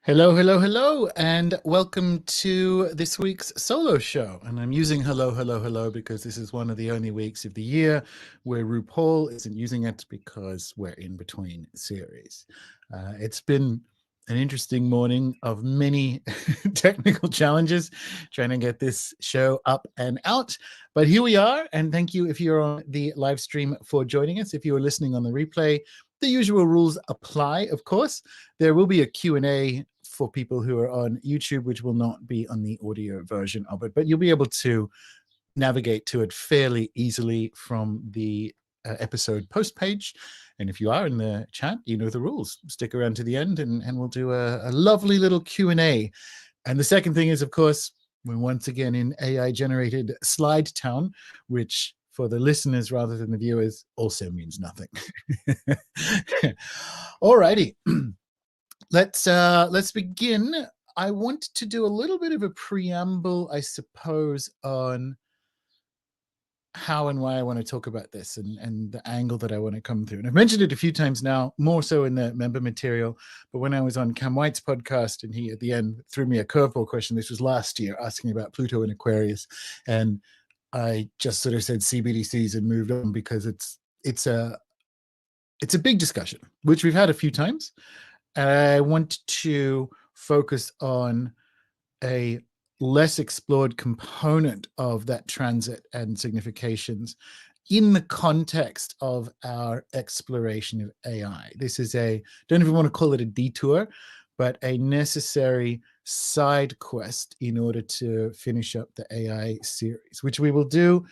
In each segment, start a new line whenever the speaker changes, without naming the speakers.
Hello, hello, hello, and welcome to this week's solo show. And I'm using hello, hello, hello because this is one of the only weeks of the year where RuPaul isn't using it because we're in between series. It's been an interesting morning of many technical challenges trying to get this show up and out. But here we are, and thank you if you're on the live stream for joining us. If you are listening on the replay, the usual rules apply, of course. There will be a Q&A for people who are on YouTube, which will not be on the audio version of it, but you'll be able to navigate to it fairly easily from the episode post page. And if you are in the chat, you know the rules. Stick around to the end and we'll do a lovely little Q&A. And the second thing is, of course, we're once again in AI-generated slide town, which for the listeners rather than the viewers also means nothing. Alrighty. Let's begin. I want to do a little bit of a preamble, I suppose, on how and why I want to talk about this and the angle that I want to come through. And I've mentioned it a few times now, more so in the member material, but when I was on Cam White's podcast and he at the end threw me a curveball question, this was last year, asking about Pluto and Aquarius, and I just sort of said CBDCs and moved on because it's a big discussion, which we've had a few times. And I want to focus on a less explored component of that transit and significations in the context of our exploration of AI. This is don't even want to call it a detour, but a necessary side quest in order to finish up the AI series, which we will do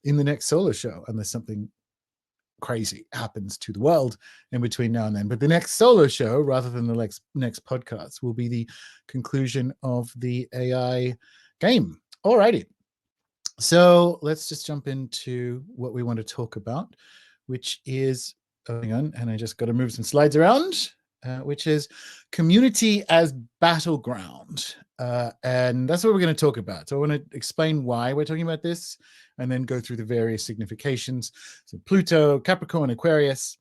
in the next solo show, unless something crazy happens to the world in between now and then. But the next solo show, rather than the next podcast, will be the conclusion of the AI game. Alrighty. So let's just jump into what we want to talk about, which is, hang on, and I just got to move some slides around, which is community as battleground. And that's what we're going to talk about. So I want to explain why we're talking about this and then go through the various significations. So Pluto, Capricorn, Aquarius.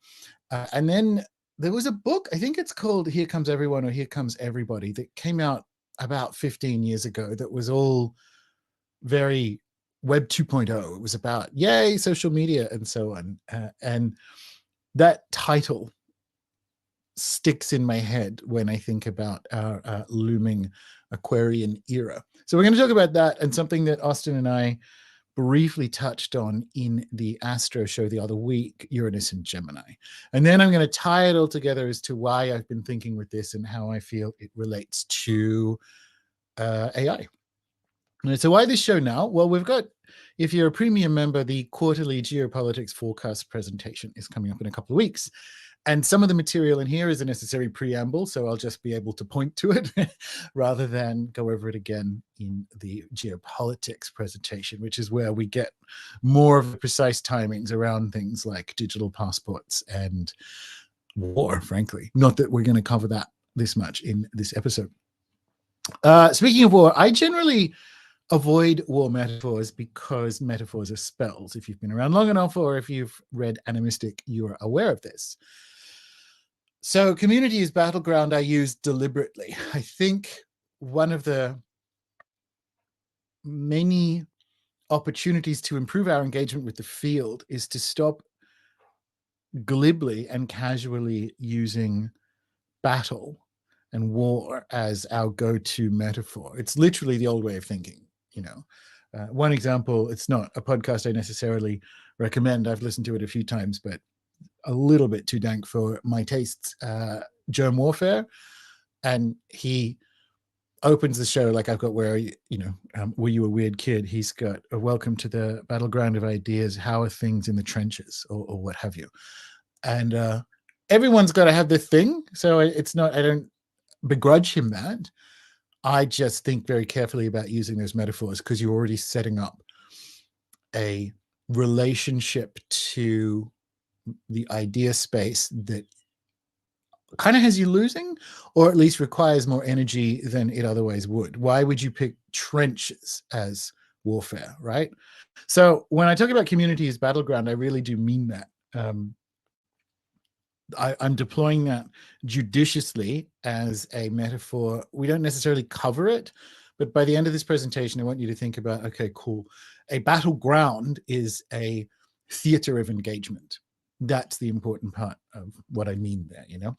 And then there was a book, I think it's called Here Comes Everyone or Here Comes Everybody, that came out about 15 years ago that was all very Web 2.0. It was about, yay, social media and so on. And that title sticks in my head when I think about our looming Aquarian era. So we're going to talk about that and something that Austin and I briefly touched on in the Astro show the other week, Uranus and Gemini. And then I'm going to tie it all together as to why I've been thinking with this and how I feel it relates to AI. And so why this show now? Well, we've got, if you're a premium member, the quarterly geopolitics forecast presentation is coming up in a couple of weeks. And some of the material in here is a necessary preamble, so I'll just be able to point to it rather than go over it again in the geopolitics presentation, which is where we get more of the precise timings around things like digital passports and war, frankly. Not that we're going to cover that this much in this episode. Speaking of war, I generally avoid war metaphors because metaphors are spells. If you've been around long enough or if you've read Ani.Mystic, you're aware of this. So community as battleground I use deliberately. I think one of the many opportunities to improve our engagement with the field is to stop glibly and casually using battle and war as our go-to metaphor. It's literally the old way of thinking, you know. One example, it's not a podcast I necessarily recommend. I've listened to it a few times, but a little bit too dank for my tastes, Germ Warfare. And he opens the show like I've got were you a weird kid? He's got a welcome to the battleground of ideas. How are things in the trenches or what have you? And everyone's got to have this thing. So it's not, I don't begrudge him that. I just think very carefully about using those metaphors because you're already setting up a relationship to the idea space that kind of has you losing, or at least requires more energy than it otherwise would. Why would you pick trenches as warfare, right? So when I talk about community as battleground, I really do mean that. I'm deploying that judiciously as a metaphor. We don't necessarily cover it, but by the end of this presentation, I want you to think about, okay, cool. A battleground is a theater of engagement. That's the important part of what I mean there, you know?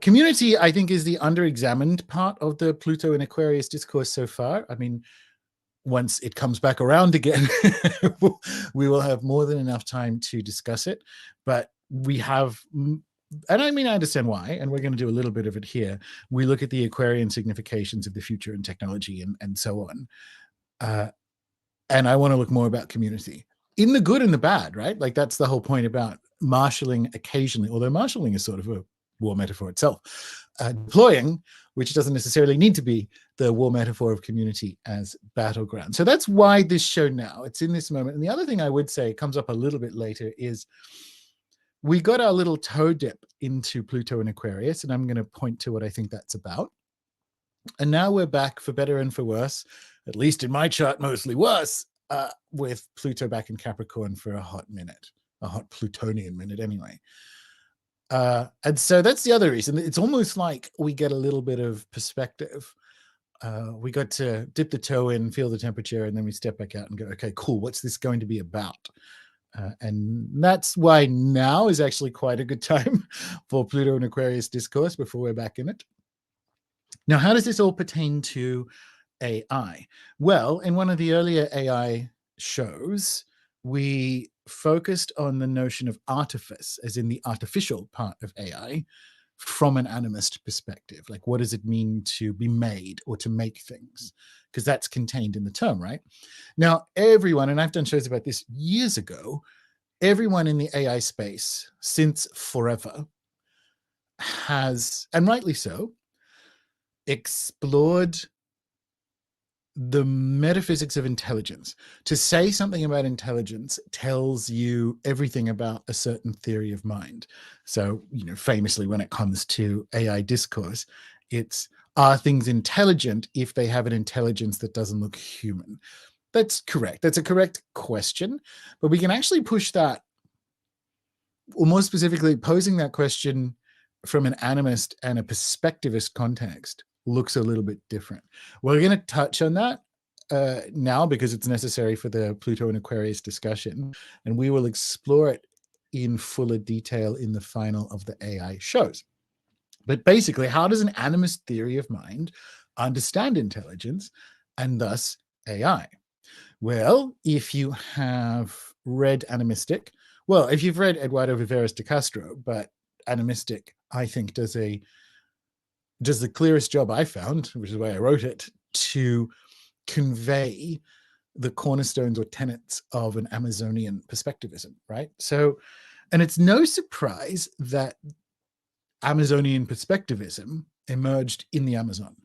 Community, I think, is the under-examined part of the Pluto and Aquarius discourse so far. I mean, once it comes back around again, we will have more than enough time to discuss it. But we have, and I mean, I understand why, and we're going to do a little bit of it here. We look at the Aquarian significations of the future and technology and so on. And I want to look more about community in the good and the bad, right? Like that's the whole point about marshalling occasionally, although marshalling is sort of a war metaphor itself. Deploying, which doesn't necessarily need to be the war metaphor of community, as battleground. So that's why this show now, it's in this moment. And the other thing I would say comes up a little bit later is we got our little toe dip into Pluto and Aquarius, and I'm going to point to what I think that's about. And now we're back, for better and for worse, at least in my chart, mostly worse, with Pluto back in Capricorn for a hot minute, a hot Plutonian minute anyway. And so that's the other reason. It's almost like we get a little bit of perspective. We got to dip the toe in, feel the temperature, and then we step back out and go, okay, cool, what's this going to be about? And that's why now is actually quite a good time for Pluto and Aquarius discourse before we're back in it. Now, how does this all pertain to AI? Well, in one of the earlier AI shows, we focused on the notion of artifice, as in the artificial part of AI, from an animist perspective. Like, what does it mean to be made or to make things? Because that's contained in the term, right? Now, everyone, and I've done shows about this years ago, everyone in the AI space since forever has, and rightly so, explored the metaphysics of intelligence. To say something about intelligence tells you everything about a certain theory of mind. So, you know, famously, when it comes to AI discourse, it's, are things intelligent if they have an intelligence that doesn't look human? That's correct. That's a correct question. But we can actually push that, or more specifically, posing that question from an animist and a perspectivist context looks a little bit different. We're going to touch on that now because it's necessary for the Pluto and Aquarius discussion, and we will explore it in fuller detail in the final of the AI shows. But basically, how does an animist theory of mind understand intelligence and thus AI? Well, if you have read Animistic, well, if you've read Eduardo Viveras de Castro, but Animistic, I think, does the clearest job I found, which is why I wrote it, to convey the cornerstones or tenets of an Amazonian perspectivism, right? So, and it's no surprise that Amazonian perspectivism emerged in the Amazon.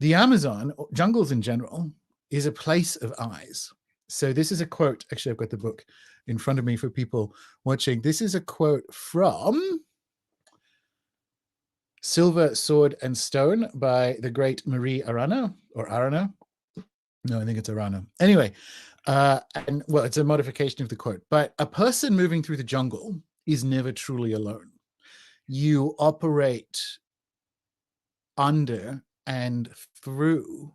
The Amazon, jungles in general, is a place of eyes. So this is a quote, actually I've got the book in front of me for people watching. This is a quote from Silver, Sword, and Stone by the great Marie Arana, or Arana. No, I think it's Arana. Anyway, and well, it's a modification of the quote. But a person moving through the jungle is never truly alone. You operate under and through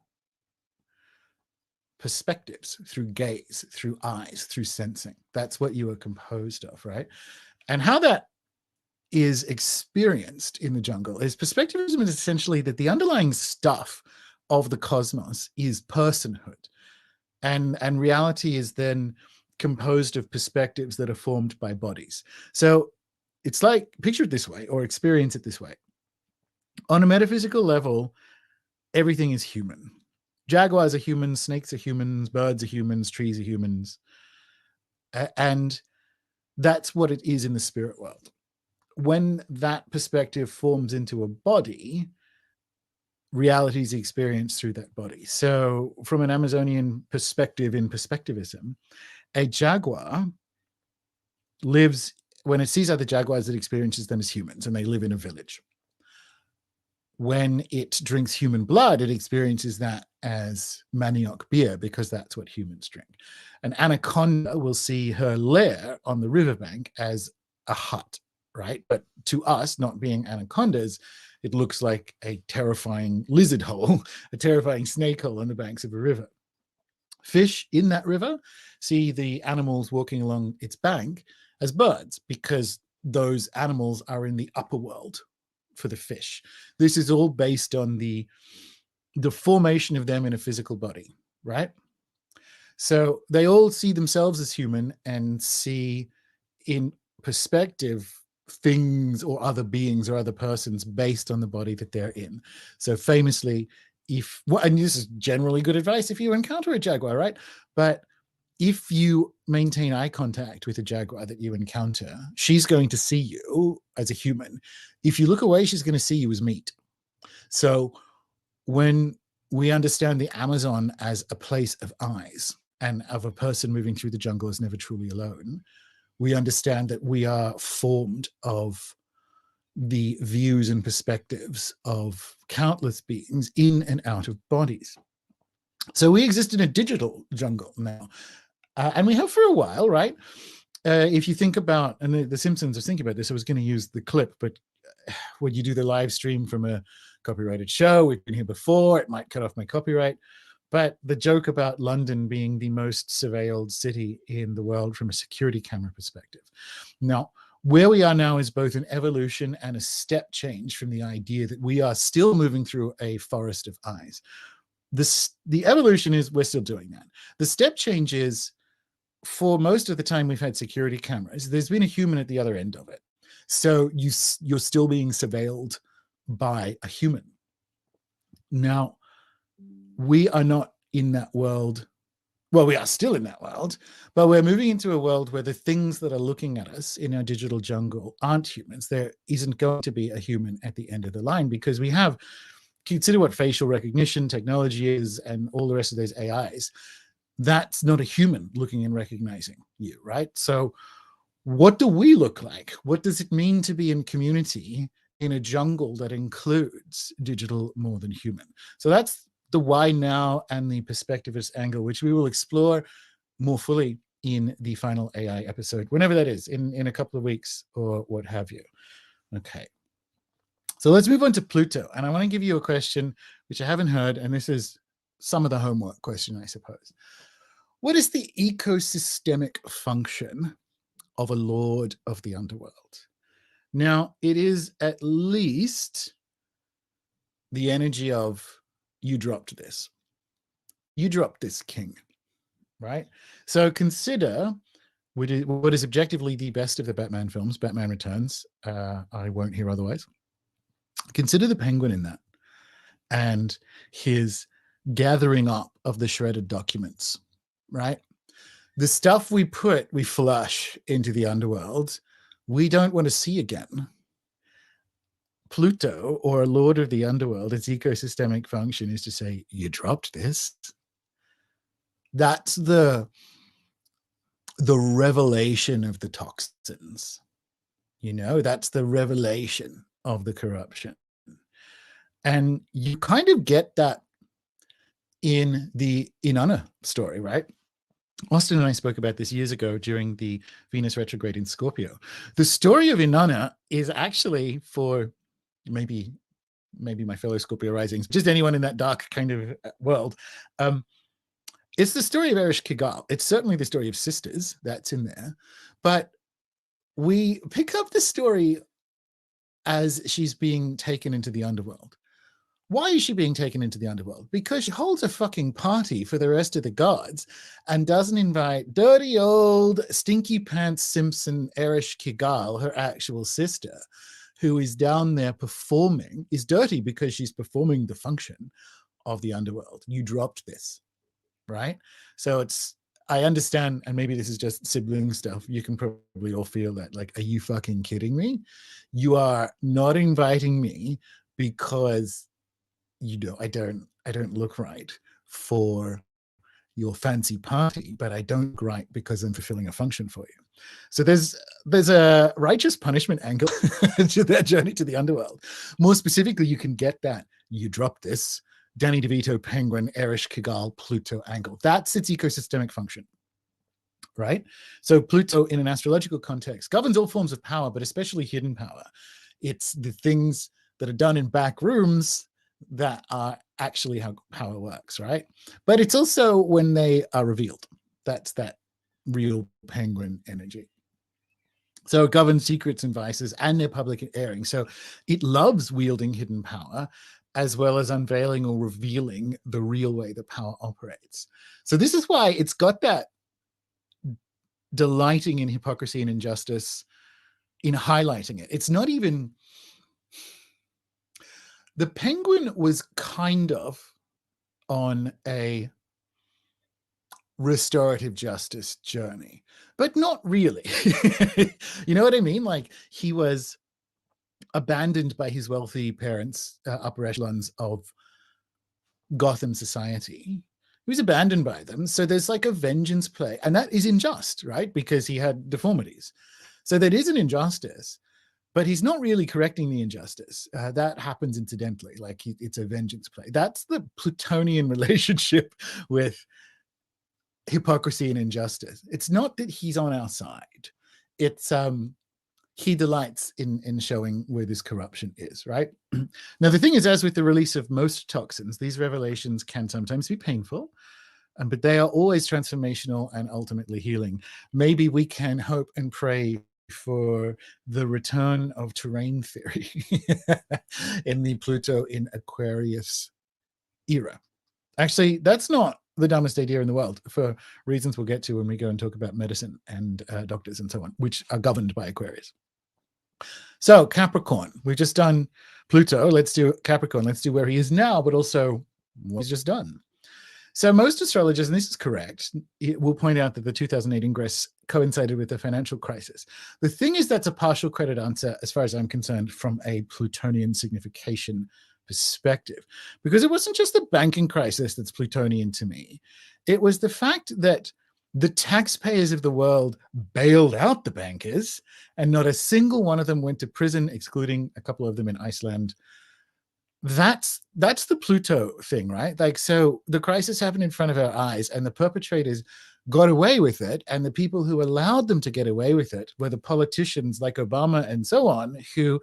perspectives, through gaze, through eyes, through sensing. That's what you are composed of, right? And how that is experienced in the jungle is perspectivism is essentially that the underlying stuff of the cosmos is personhood, and reality is then composed of perspectives that are formed by bodies. So it's like, picture it this way, or experience it this way. On a metaphysical level, everything is human. Jaguars are humans, snakes are humans, birds are humans, trees are humans. And that's what it is in the spirit world. When that perspective forms into a body, reality is experienced through that body. So from an Amazonian perspective in perspectivism, a jaguar lives, when it sees other jaguars, it experiences them as humans, and they live in a village. When it drinks human blood, it experiences that as manioc beer, because that's what humans drink. An anaconda will see her lair on the riverbank as a hut, right? But to us, not being anacondas, it looks like a terrifying lizard hole, a terrifying snake hole on the banks of a river. Fish in that river see the animals walking along its bank as birds, because those animals are in the upper world for the fish. This is all based on the formation of them in a physical body, right? So they all see themselves as human and see in perspective things or other beings or other persons based on the body that they're in. So famously, if, and this is generally good advice if you encounter a jaguar, right? But if you maintain eye contact with a jaguar that you encounter, she's going to see you as a human. If you look away, she's going to see you as meat. So when we understand the Amazon as a place of eyes and of a person moving through the jungle is never truly alone, we understand that we are formed of the views and perspectives of countless beings in and out of bodies. So we exist in a digital jungle now. And we have for a while, right? If you think about, and the Simpsons was thinking about this, I was going to use the clip, but when you do the live stream from a copyrighted show, we've been here before, it might cut off my copyright. But the joke about London being the most surveilled city in the world from a security camera perspective. Now, where we are now is both an evolution and a step change from the idea that we are still moving through a forest of eyes. The evolution is we're still doing that. The step change is, for most of the time we've had security cameras, there's been a human at the other end of it. So you're still being surveilled by a human. Now, we are not in that world. Well, we are still in that world, but we're moving into a world where the things that are looking at us in our digital jungle aren't humans. There isn't going to be a human at the end of the line, because we have, consider what facial recognition technology is and all the rest of those AIs. That's not a human looking and recognizing you, right? So what do we look like? What does it mean to be in community in a jungle that includes digital more than human? So that's the why now and the perspectivist angle, which we will explore more fully in the final AI episode, whenever that is, in a couple of weeks or what have you. Okay. So let's move on to Pluto. And I want to give you a question which I haven't heard, and this is some of the homework question, I suppose. What is the ecosystemic function of a lord of the underworld? Now, it is at least the energy of, you dropped this. You dropped this, king, right? So consider what is objectively the best of the Batman films, Batman Returns. I won't hear otherwise. Consider the Penguin in that and his gathering up of the shredded documents, right? The stuff we flush into the underworld, we don't want to see again. Pluto, or a lord of the underworld, its ecosystemic function is to say, you dropped this. That's the revelation of the toxins. You know, that's the revelation of the corruption. And you kind of get that in the Inanna story, right? Austin and I spoke about this years ago during the Venus retrograde in Scorpio. The story of Inanna is actually, for maybe my fellow Scorpio risings, just anyone in that dark kind of world, it's the story of Erish Kigal. It's certainly the story of sisters that's in there, but we pick up the story as she's being taken into the underworld. Why is she being taken into the underworld? Because she holds a fucking party for the rest of the gods and doesn't invite dirty old stinky pants Simpson Erish Kigal, her actual sister, who is down there performing, is dirty because she's performing the function of the underworld. You dropped this, right? So I understand, and maybe this is just sibling stuff. You can probably all feel that, like, are you fucking kidding me? You are not inviting me because I don't look right for your fancy party, but I don't look right because I'm fulfilling a function for you. So there's a righteous punishment angle to that journey to the underworld. More specifically, you can get that you dropped this Danny DeVito, Penguin, Erish Kigal, Pluto angle. That's its ecosystemic function. right? So Pluto in an astrological context governs all forms of power, but especially hidden power. It's the things that are done in back rooms that are actually how power works, right? But it's also when they are revealed. That's that real penguin energy. So it governs secrets and vices and their public airing. So it loves wielding hidden power as well as unveiling or revealing the real way that power operates. So this is why it's got that delighting in hypocrisy and injustice, in highlighting it. It's not even... The penguin was kind of on a restorative justice journey, but not really. You know what I mean? Like, he was abandoned by his wealthy parents, upper echelons of Gotham society. He was abandoned by them. So there's like a vengeance play, and that is unjust, right? Because he had deformities. So that is an injustice, but he's not really correcting the injustice. That happens incidentally, like it's a vengeance play. That's the Plutonian relationship with hypocrisy and injustice. It's not that he's on our side. It's he delights in showing where this corruption is, right? Now, the thing is, as with the release of most toxins, these revelations can sometimes be painful, but they are always transformational and ultimately healing. Maybe we can hope and pray for the return of terrain theory in the Pluto in Aquarius era. Actually, that's not the dumbest idea in the world, for reasons we'll get to when we go and talk about medicine and doctors and so on, which are governed by Aquarius. So Capricorn, we've just done Pluto. Let's do Capricorn. Let's do where he is now, but also what he's just done. So most astrologers, and this is correct, will point out that the 2008 ingress coincided with the financial crisis. The thing is, that's a partial credit answer, as far as I'm concerned, from a Plutonian signification perspective, because it wasn't just the banking crisis that's Plutonian to me. It was the fact that the taxpayers of the world bailed out the bankers, and not a single one of them went to prison, excluding a couple of them in Iceland. That's the Pluto thing, right? Like, so the crisis happened in front of our eyes, and the perpetrators got away with it, and the people who allowed them to get away with it were the politicians like Obama and so on, who,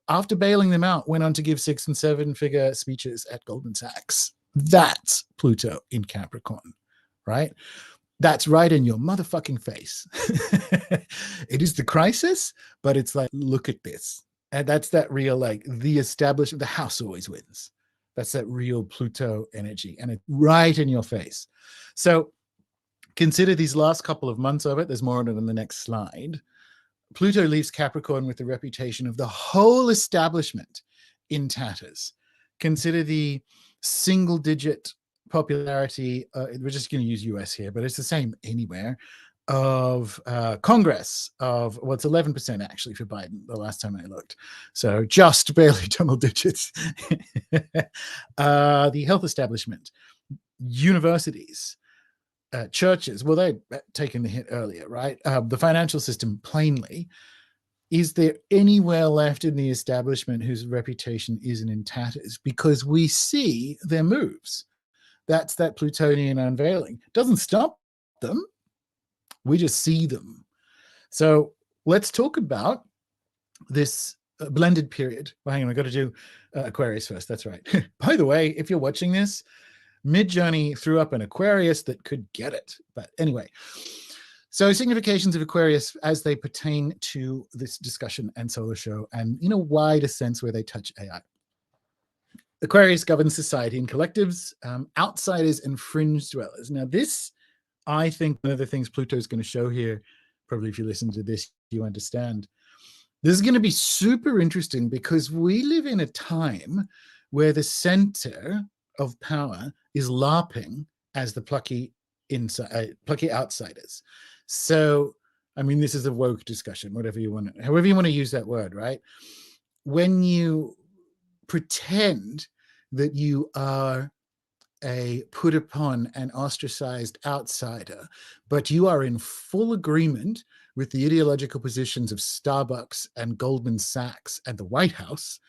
after bailing them out, went on to give 6- and 7-figure speeches at Goldman Sachs. That's Pluto in Capricorn, right? That's right in your motherfucking face. It is the crisis, but it's like, look at this. And that's that real, like, the establishment, the house always wins. That's that real Pluto energy, and it's right in your face. So consider these last couple of months of it. There's more on it on the next slide. Pluto leaves Capricorn with the reputation of the whole establishment in tatters. Consider the single-digit popularity, we're just going to use US here, but it's the same anywhere, of Congress, of what's 11% actually for Biden the last time I looked. So just barely double digits. The health establishment, universities, churches, well, they've taken the hit earlier, right? The financial system, plainly. Is there anywhere left in the establishment whose reputation isn't in tatters? Because we see their moves. That's that Plutonian unveiling. Doesn't stop them. We just see them. So let's talk about this blended period. Well, hang on, I've got to do Aquarius first. That's right. By the way, if you're watching this, Midjourney threw up an Aquarius that could get it. But anyway, so significations of Aquarius as they pertain to this discussion and solar show, and in a wider sense where they touch AI. Aquarius governs society and collectives, outsiders and fringe dwellers. Now this, I think, one of the things Pluto is going to show here, probably if you listen to this, you understand. This is going to be super interesting because we live in a time where the center of power is LARPing as the plucky outsiders. So, I mean, this is a woke discussion, however you want to use that word, right? When you pretend that you are a put upon and ostracized outsider, but you are in full agreement with the ideological positions of Starbucks and Goldman Sachs and the White House,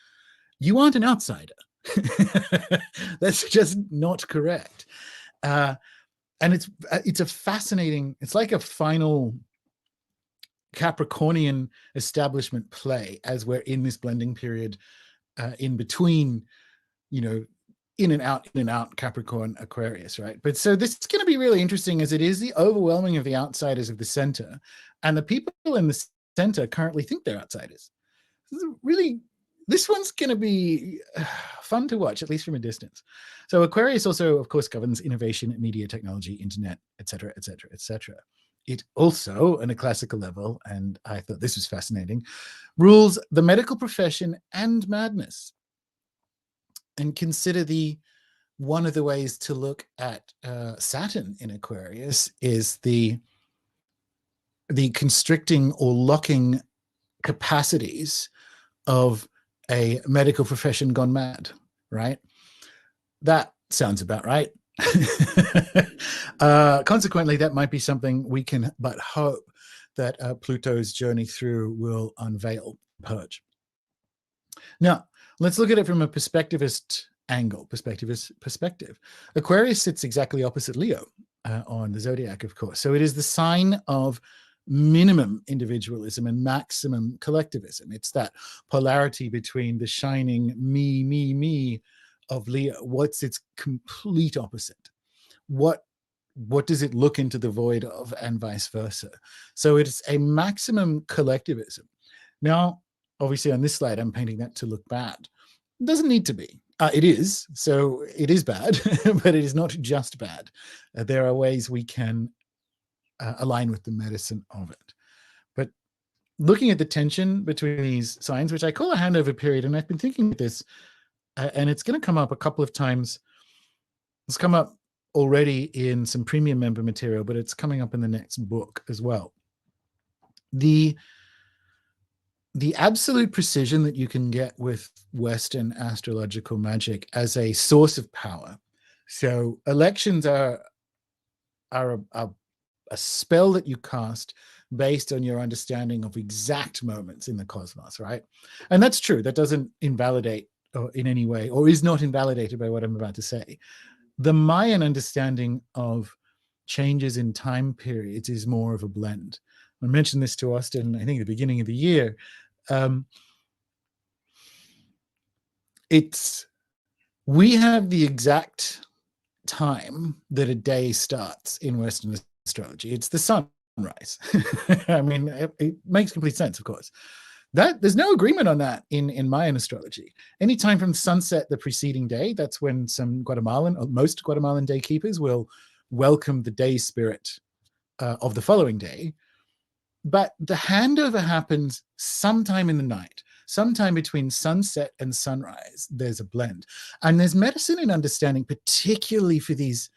you aren't an outsider. That's just not correct. and it's a fascinating, it's like a final Capricornian establishment play as we're in this blending period in between, you know, in and out Capricorn Aquarius, right? But so this is going to be really interesting, as it is the overwhelming of the outsiders of the center, and the people in the center currently think they're outsiders. Really, this one's going to be fun to watch, at least from a distance. So Aquarius also, of course, governs innovation, media, technology, internet, etc., etc., etc. It also, on a classical level, and I thought this was fascinating, rules the medical profession and madness. And consider one of the ways to look at Saturn in Aquarius is the constricting or locking capacities of a medical profession gone mad, right? That sounds about right. Consequently, that might be something we can but hope that Pluto's journey through will unveil, purge. Now, let's look at it from a perspectivist angle, perspectivist perspective. Aquarius sits exactly opposite Leo on the zodiac, of course. So it is the sign of minimum individualism and maximum collectivism. It's that polarity between the shining me of Leo. What's its complete opposite? What does it look into the void of, and vice versa? So it's a maximum collectivism. Now, obviously on this slide, I'm painting that to look bad. It doesn't need to be. It is. So it is bad, but it is not just bad. There are ways we can align with the medicine of it. But looking at the tension between these signs, which I call a handover period, and I've been thinking of this, and it's going to come up a couple of times. It's come up already in some premium member material, but it's coming up in the next book as well. The absolute precision that you can get with Western astrological magic as a source of power. So elections are a spell that you cast based on your understanding of exact moments in the cosmos, right? And that's true. That doesn't invalidate in any way, or is not invalidated by what I'm about to say. The Mayan understanding of changes in time periods is more of a blend. I mentioned this to Austin, I think, at the beginning of the year. We have the exact time that a day starts in Western astrology. It's the sunrise. I mean, it makes complete sense, of course. There's no agreement on that in Mayan astrology. Anytime from sunset the preceding day, that's when some Guatemalan, or most Guatemalan day keepers, will welcome the day spirit of the following day. But the handover happens sometime in the night, sometime between sunset and sunrise. There's a blend. And there's medicine in understanding, particularly for these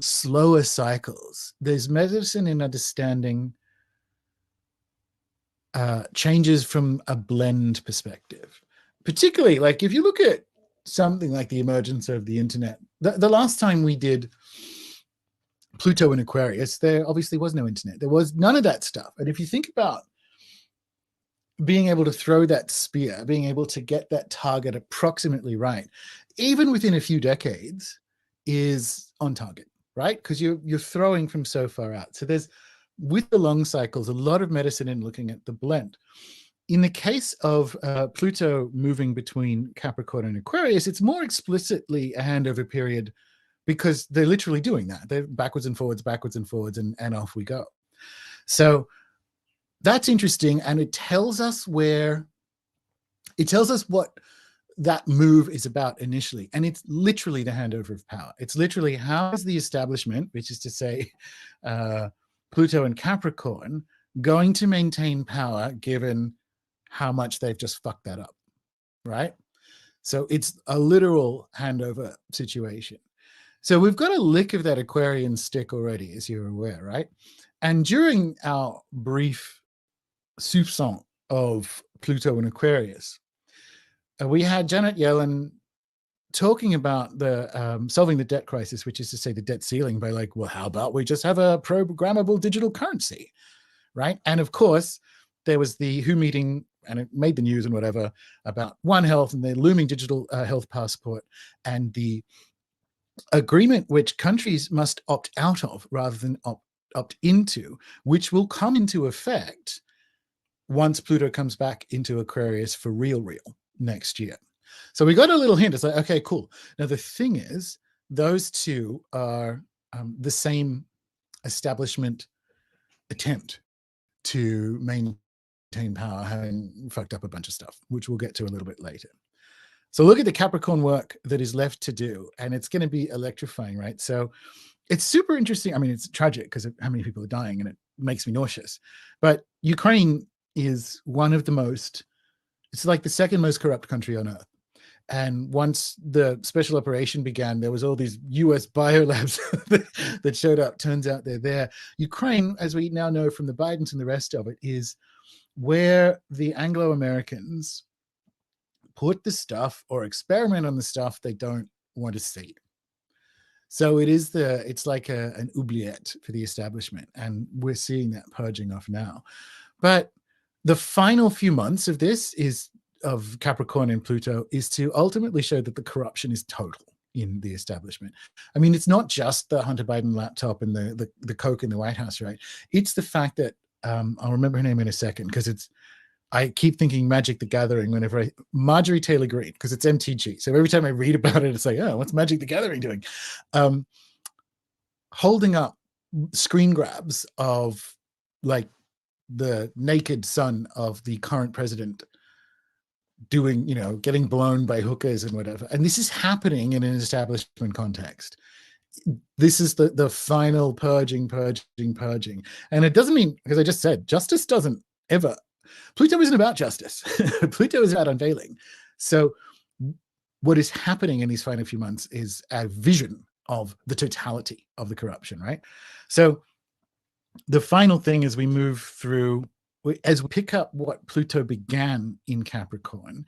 slower cycles. There's medicine in understanding changes from a blend perspective. Particularly, like if you look at something like the emergence of the internet, the last time we did Pluto and Aquarius, there obviously was no internet. There was none of that stuff. And if you think about being able to throw that spear, being able to get that target approximately right, even within a few decades, is on target, right? Because you're throwing from so far out. So there's, with the long cycles, a lot of medicine in looking at the blend. In the case of Pluto moving between Capricorn and Aquarius, it's more explicitly a handover period, because they're literally doing that. They're backwards and forwards, and off we go. So that's interesting, and it tells us what that move is about initially. And it's literally the handover of power. It's literally, how is the establishment, which is to say Pluto and Capricorn, going to maintain power given how much they've just fucked that up, right? So it's a literal handover situation. So we've got a lick of that Aquarian stick already, as you're aware, right? And during our brief soupçon of Pluto and Aquarius, we had Janet Yellen talking about the solving the debt crisis, which is to say the debt ceiling, by like, well, how about we just have a programmable digital currency, right? And of course, there was the WHO meeting, and it made the news and whatever, about One Health and the looming digital health passport, and the agreement which countries must opt out of rather than opt into, which will come into effect once Pluto comes back into Aquarius for real next year. So we got a little hint. It's like, okay, cool. Now the thing is, those two are the same establishment attempt to maintain power, having fucked up a bunch of stuff, which we'll get to a little bit later. So look at the Capricorn work that is left to do, and it's going to be electrifying, right? So it's super interesting. I mean, it's tragic because of how many people are dying, and it makes me nauseous. But Ukraine is one of the most, it's like the second most corrupt country on earth. And once the special operation began, there was all these US biolabs that showed up. Turns out they're there. Ukraine, as we now know from the Bidens and the rest of it, is where the Anglo-Americans put the stuff or experiment on the stuff they don't want to see. So it's like an oubliette for the establishment. And we're seeing that purging off now. But the final few months of this of Capricorn and Pluto is to ultimately show that the corruption is total in the establishment. I mean, it's not just the Hunter Biden laptop and the Coke in the White House, right? It's the fact that, I'll remember her name in a second, because I keep thinking Magic the Gathering whenever Marjorie Taylor Greene, because it's MTG. So every time I read about it, it's like, oh, what's Magic the Gathering doing? Holding up screen grabs of like the naked son of the current president doing, getting blown by hookers and whatever. And this is happening in an establishment context. This is the final purging. And it doesn't mean, because I just said, justice doesn't ever, Pluto isn't about justice. Pluto is about unveiling. So what is happening in these final few months is a vision of the totality of the corruption, right? So the final thing as we move through, as we pick up what Pluto began in Capricorn,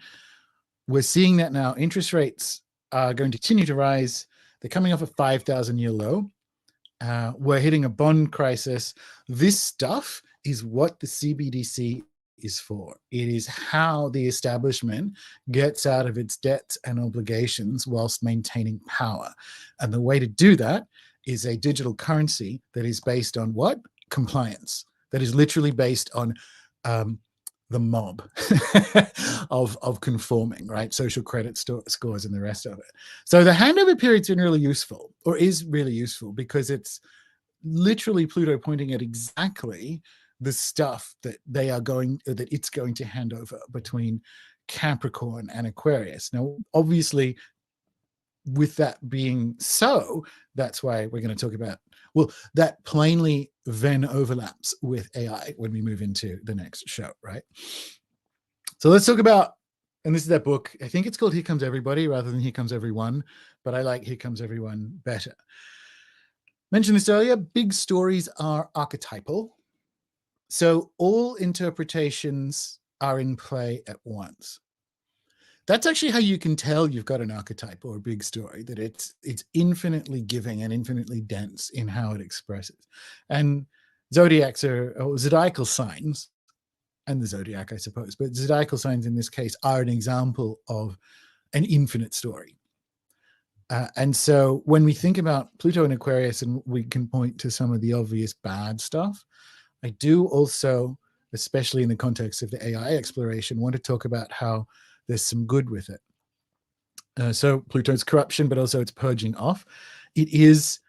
we're seeing that now interest rates are going to continue to rise. They're coming off a 5,000-year low. We're hitting a bond crisis. This stuff is what the CBDC is for. It is how the establishment gets out of its debts and obligations whilst maintaining power. And the way to do that is a digital currency that is based on what? Compliance. That is literally based on the mob of conforming, right? Social credit scores and the rest of it. So the handover period's been really useful, or is really useful, because it's literally Pluto pointing at exactly the stuff that it's going to hand over between Capricorn and Aquarius. Now, obviously, with that being so, that's why we're going to talk about, well, that plainly then overlaps with AI when we move into the next show, right? So let's talk about, and this is that book, I think it's called Here Comes Everybody rather than Here Comes Everyone, but I like Here Comes Everyone better. Mentioned this earlier, big stories are archetypal. So all interpretations are in play at once. That's actually how you can tell you've got an archetype or a big story, that it's infinitely giving and infinitely dense in how it expresses. And zodiacs or zodiacal signs, and the zodiac, I suppose, but zodiacal signs in this case are an example of an infinite story. And so when we think about Pluto and Aquarius, and we can point to some of the obvious bad stuff, I do also, especially in the context of the AI exploration, want to talk about how there's some good with it. So Pluto's corruption, but also it's purging off. It is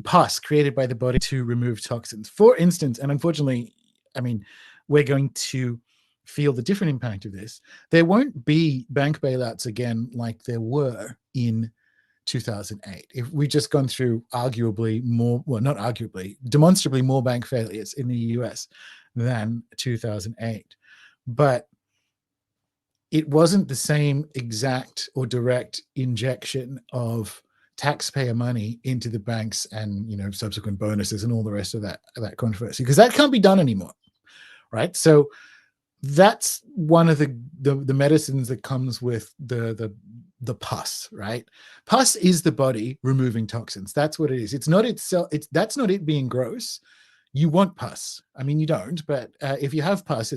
pus created by the body to remove toxins. For instance, and unfortunately, I mean, we're going to feel the different impact of this. There won't be bank bailouts again like there were in 2008. If we've just gone through arguably more, well, not arguably, demonstrably more bank failures in the US than 2008. But it wasn't the same exact or direct injection of taxpayer money into the banks and, subsequent bonuses and all the rest of that controversy, because that can't be done anymore, right? So that's one of the medicines that comes with the pus, right? Pus is the body removing toxins. That's what it is. It's not itself. That's not it being gross. You want pus. I mean, you don't, but if you have pus,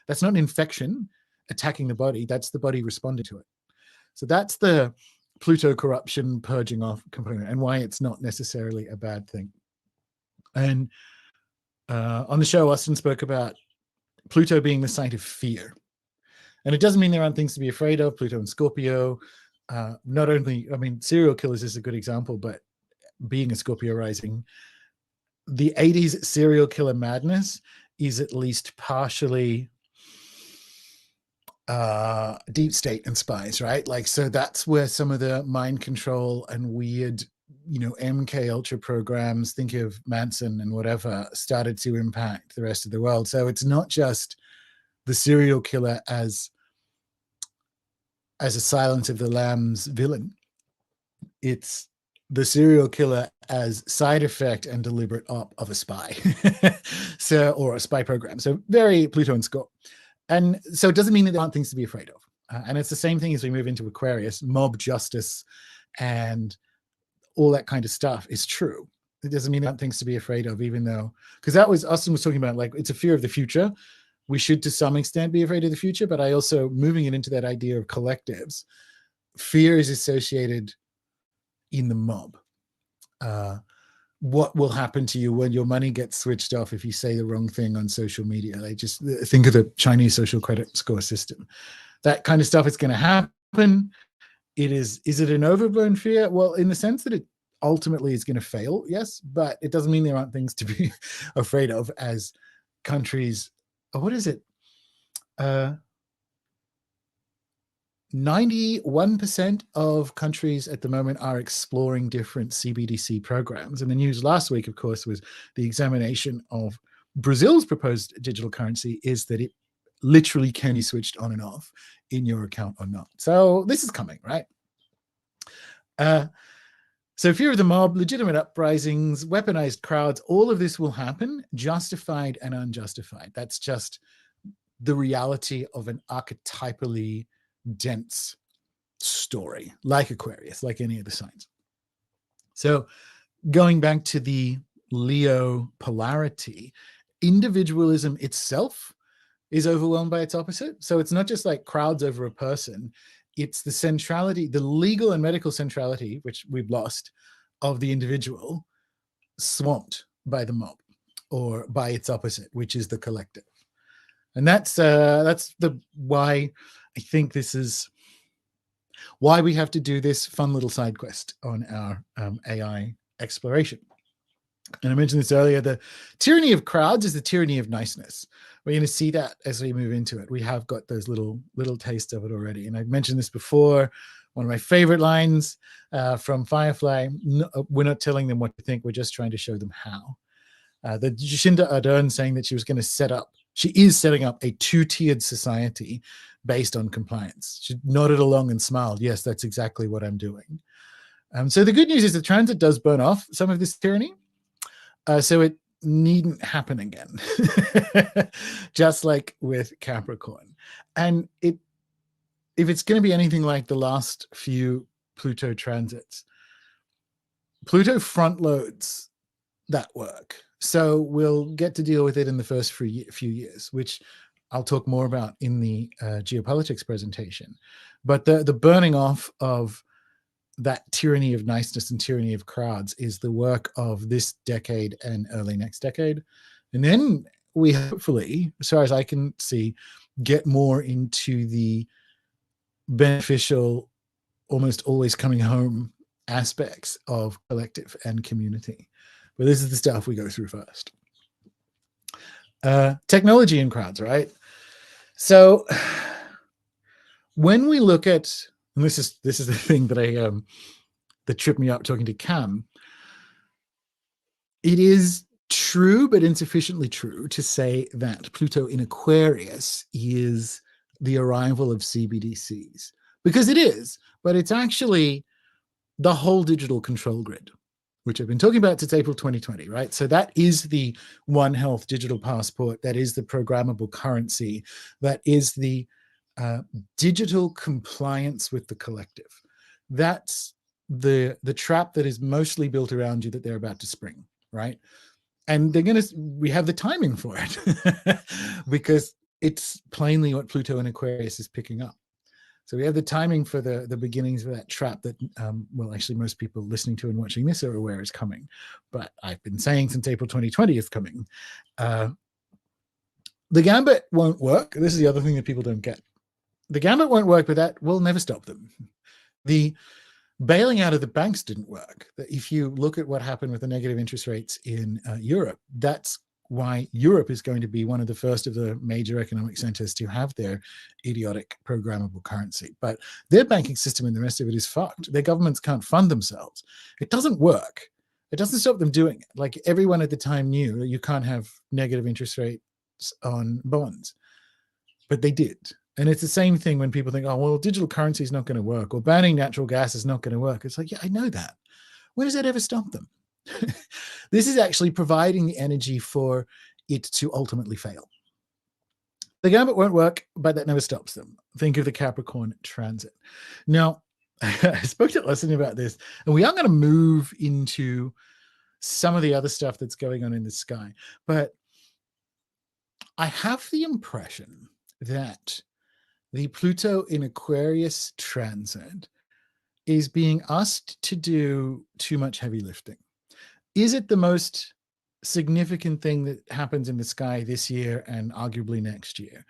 that's not an infection attacking the body. That's the body responding to it. So that's the Pluto corruption purging off component, and why it's not necessarily a bad thing. And on the show, Austin spoke about Pluto being the site of fear. And it doesn't mean there aren't things to be afraid of. Pluto and Scorpio, not only, I mean, serial killers is a good example, but being a Scorpio rising, the 80s serial killer madness is at least partially deep state and spies, right? Like, so that's where some of the mind control and weird, MK Ultra programs, think of Manson and whatever, started to impact the rest of the world. So it's not just the serial killer as a Silence of the Lambs villain. It's the serial killer as side effect and deliberate op of a spy. So, or a spy program. So very Pluto and Scorp. And so it doesn't mean that there aren't things to be afraid of. And it's the same thing as we move into Aquarius. Mob justice and all that kind of stuff is true. It doesn't mean there aren't things to be afraid of, even though, because that was, Austin was talking about, like, it's a fear of the future. We should, to some extent, be afraid of the future, but I also, moving it into that idea of collectives, fear is associated in the mob. What will happen to you when your money gets switched off if you say the wrong thing on social media? Like, just think of the Chinese social credit score system. That kind of stuff is going to happen. Is it an overblown fear? Well, in the sense that it ultimately is going to fail, yes, but it doesn't mean there aren't things to be afraid of as countries. What is it? 91% of countries at the moment are exploring different CBDC programs. And the news last week, of course, was the examination of Brazil's proposed digital currency is that it literally can be switched on and off in your account or not. So this is coming, right? So fear of the mob, legitimate uprisings, weaponized crowds, all of this will happen, justified and unjustified. That's just the reality of an archetypally dense story, like Aquarius, like any of the signs. So going back to the Leo polarity, individualism itself is overwhelmed by its opposite. So it's not just like crowds over a person. It's the centrality, the legal and medical centrality, which we've lost, of the individual, swamped by the mob or by its opposite, which is the collective. And that's the why I think this is why we have to do this fun little side quest on our AI exploration. And I mentioned this earlier, the tyranny of crowds is the tyranny of niceness. We're going to see that as we move into it. We have got those little tastes of it already. And I've mentioned this before. One of my favorite lines from Firefly, we're not telling them what to think, we're just trying to show them how. The Jacinda Ardern saying that she is setting up a two-tiered society based on compliance. She nodded along and smiled. Yes, that's exactly what I'm doing. So the good news is the transit does burn off some of this tyranny. So it needn't happen again, just like with Capricorn. And if it's going to be anything like the last few Pluto transits, Pluto front loads that work. So we'll get to deal with it in the first few years, which I'll talk more about in the geopolitics presentation. But the burning off of that tyranny of niceness and tyranny of crowds is the work of this decade and early next decade. And then we hopefully, as far as I can see, get more into the beneficial, almost always coming home aspects of collective and community. But this is the stuff we go through first. Technology and crowds, right? So when we look at, and this is the thing that that tripped me up talking to Cam. It is true, but insufficiently true, to say that Pluto in Aquarius is the arrival of CBDCs, because it is, but it's actually the whole digital control grid, which I've been talking about since April 2020, right? So that is the One Health digital passport. That is the programmable currency. That is the digital compliance with the collective. That's the trap that is mostly built around you that they're about to spring, right? And we have the timing for it because it's plainly what Pluto in Aquarius is picking up. So we have the timing for the beginnings of that trap that, well, actually most people listening to and watching this are aware is coming. But I've been saying since April 2020 is coming. The gambit won't work. This is the other thing that people don't get. The gambit won't work, but that will never stop them. The bailing out of the banks didn't work. If you look at what happened with the negative interest rates in Europe, that's why Europe is going to be one of the first of the major economic centers to have their idiotic programmable currency. But their banking system and the rest of it is fucked. Their governments can't fund themselves. It doesn't work. It doesn't stop them doing it. Like everyone at the time knew you can't have negative interest rates on bonds, but they did. And it's the same thing when people think, oh, well, digital currency is not going to work, or banning natural gas is not going to work. It's like, yeah, I know that. When does that ever stop them? This is actually providing the energy for it to ultimately fail. The gambit won't work, but that never stops them. Think of the Capricorn transit. Now, I spoke to Austin about this, and we are going to move into some of the other stuff that's going on in the sky. But I have the impression that the Pluto in Aquarius transit is being asked to do too much heavy lifting. Is it the most significant thing that happens in the sky this year and arguably next year,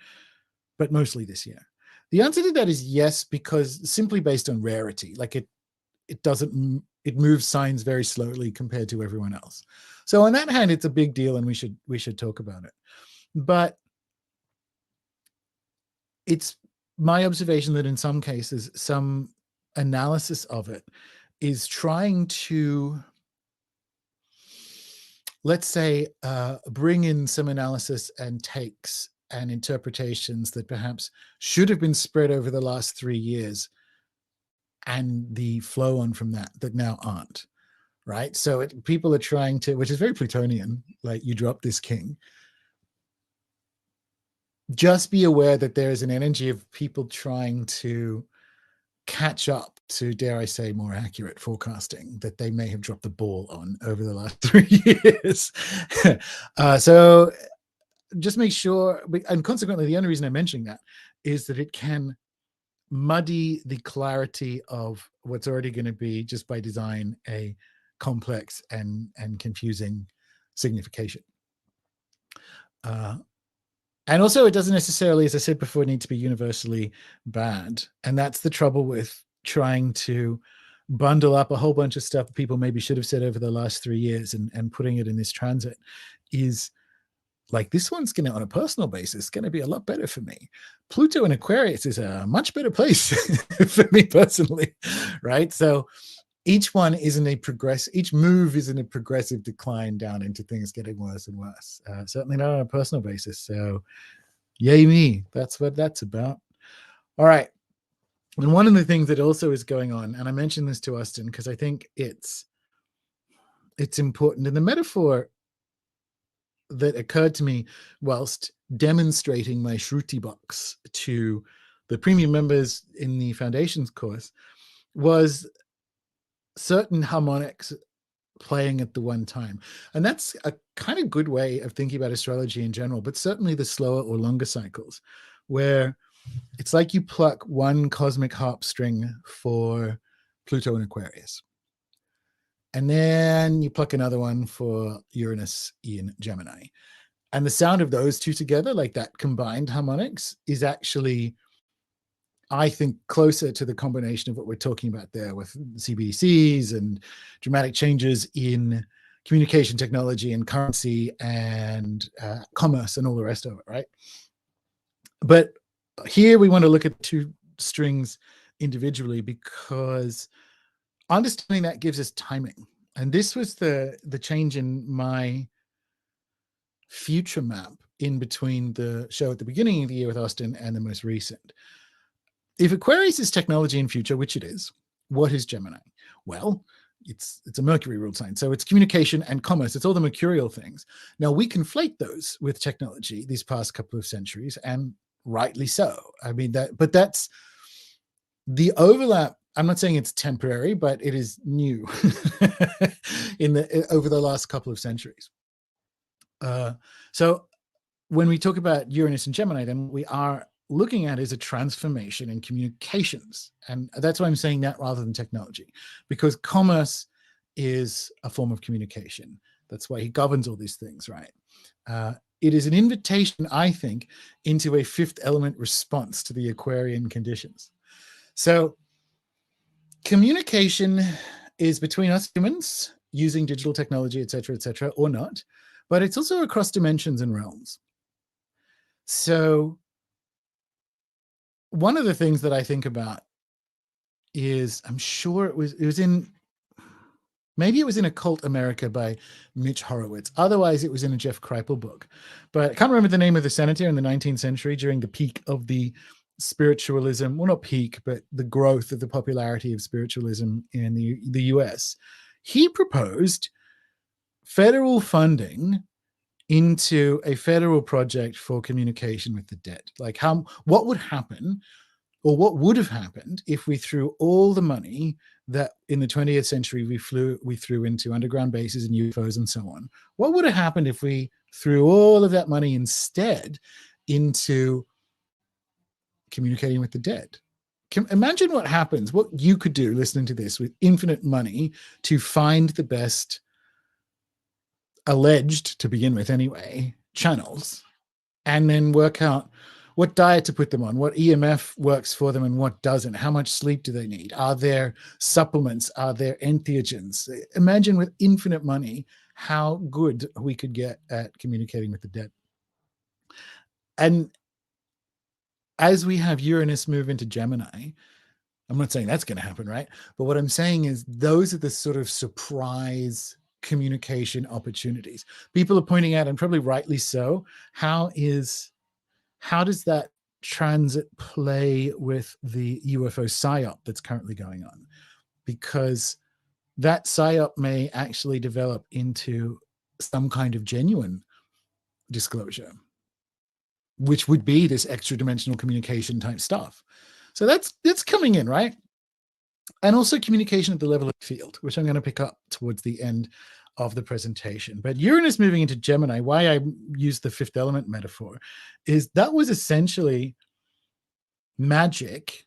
but mostly this year? The answer to that is yes, because simply based on rarity, like it moves signs very slowly compared to everyone else. So on that hand, it's a big deal, and we should talk about it. But it's my observation that in some cases, some analysis of it is trying to, let's say, bring in some analysis and takes and interpretations that perhaps should have been spread over the last 3 years, and the flow on from that now aren't, right? So people are trying to, which is very Plutonian, like you drop this king. Just be aware that there is an energy of people trying to catch up to, dare I say, more accurate forecasting that they may have dropped the ball on over the last 3 years. So just make sure, and consequently, the only reason I'm mentioning that is that it can muddy the clarity of what's already going to be, just by design, a complex and confusing signification. And also, it doesn't necessarily, as I said before, need to be universally bad. And that's the trouble with trying to bundle up a whole bunch of stuff people maybe should have said over the last 3 years and putting it in this transit, is like, this one's going to, on a personal basis, going to be a lot better for me. Pluto in Aquarius is a much better place for me personally, right? So each one isn't each move isn't a progressive decline down into things getting worse and worse. Certainly not on a personal basis. So yay me, that's what that's about. All right. And one of the things that also is going on, and I mentioned this to Austin because I think it's important, and the metaphor that occurred to me whilst demonstrating my Shruti box to the premium members in the Foundations course was certain harmonics playing at the one time. And that's a kind of good way of thinking about astrology in general, but certainly the slower or longer cycles, where it's like you pluck one cosmic harp string for Pluto and Aquarius, and then you pluck another one for Uranus in Gemini. And the sound of those two together, like that combined harmonics, is actually, I think, closer to the combination of what we're talking about there with CBDCs and dramatic changes in communication technology and currency and commerce and all the rest of it, right? But here we want to look at two strings individually, because understanding that gives us timing. And this was the change in my future map in between the show at the beginning of the year with Austin and the most recent. If Aquarius is technology and future, which it is, what is Gemini? Well, it's a Mercury ruled sign. So it's communication and commerce. It's all the mercurial things. Now, we conflate those with technology these past couple of centuries, and rightly so. I mean, but that's the overlap. I'm not saying it's temporary, but it is new over the last couple of centuries. So when we talk about Uranus and Gemini, then we are looking at is a transformation in communications. And that's why I'm saying that rather than technology, because commerce is a form of communication. That's why he governs all these things, right? It is an invitation, I think, into a fifth element response to the Aquarian conditions. So communication is between us humans using digital technology, et cetera, or not, but it's also across dimensions and realms. So one of the things that I think about is, I'm sure it was in, maybe it was in Occult America by Mitch Horowitz. Otherwise, it was in a Jeff Kripal book. But I can't remember the name of the senator in the 19th century during the peak of the spiritualism. Well, not peak, but the growth of the popularity of spiritualism in the US. He proposed federal funding into a federal project for communication with the dead. Like what would happen, or what would have happened if we threw all the money that in the 20th century we threw into underground bases and UFOs and so on. What would have happened if we threw all of that money instead into communicating with the dead? Imagine what happens, what you could do listening to this with infinite money to find the best, alleged to begin with anyway, channels, and then work out what diet to put them on, what EMF works for them and what doesn't, how much sleep do they need, are there supplements, are there entheogens? Imagine with infinite money how good we could get at communicating with the dead. And as we have Uranus move into Gemini, I'm not saying that's going to happen, right? But what I'm saying is those are the sort of surprise communication opportunities. People are pointing out, and probably rightly so, how does that transit play with the UFO psyop that's currently going on? Because that psyop may actually develop into some kind of genuine disclosure, which would be this extra dimensional communication type stuff. So that's coming in, right? And also communication at the level of the field, which I'm going to pick up towards the end of the presentation. But Uranus moving into Gemini, why I use the fifth element metaphor, is that was essentially magic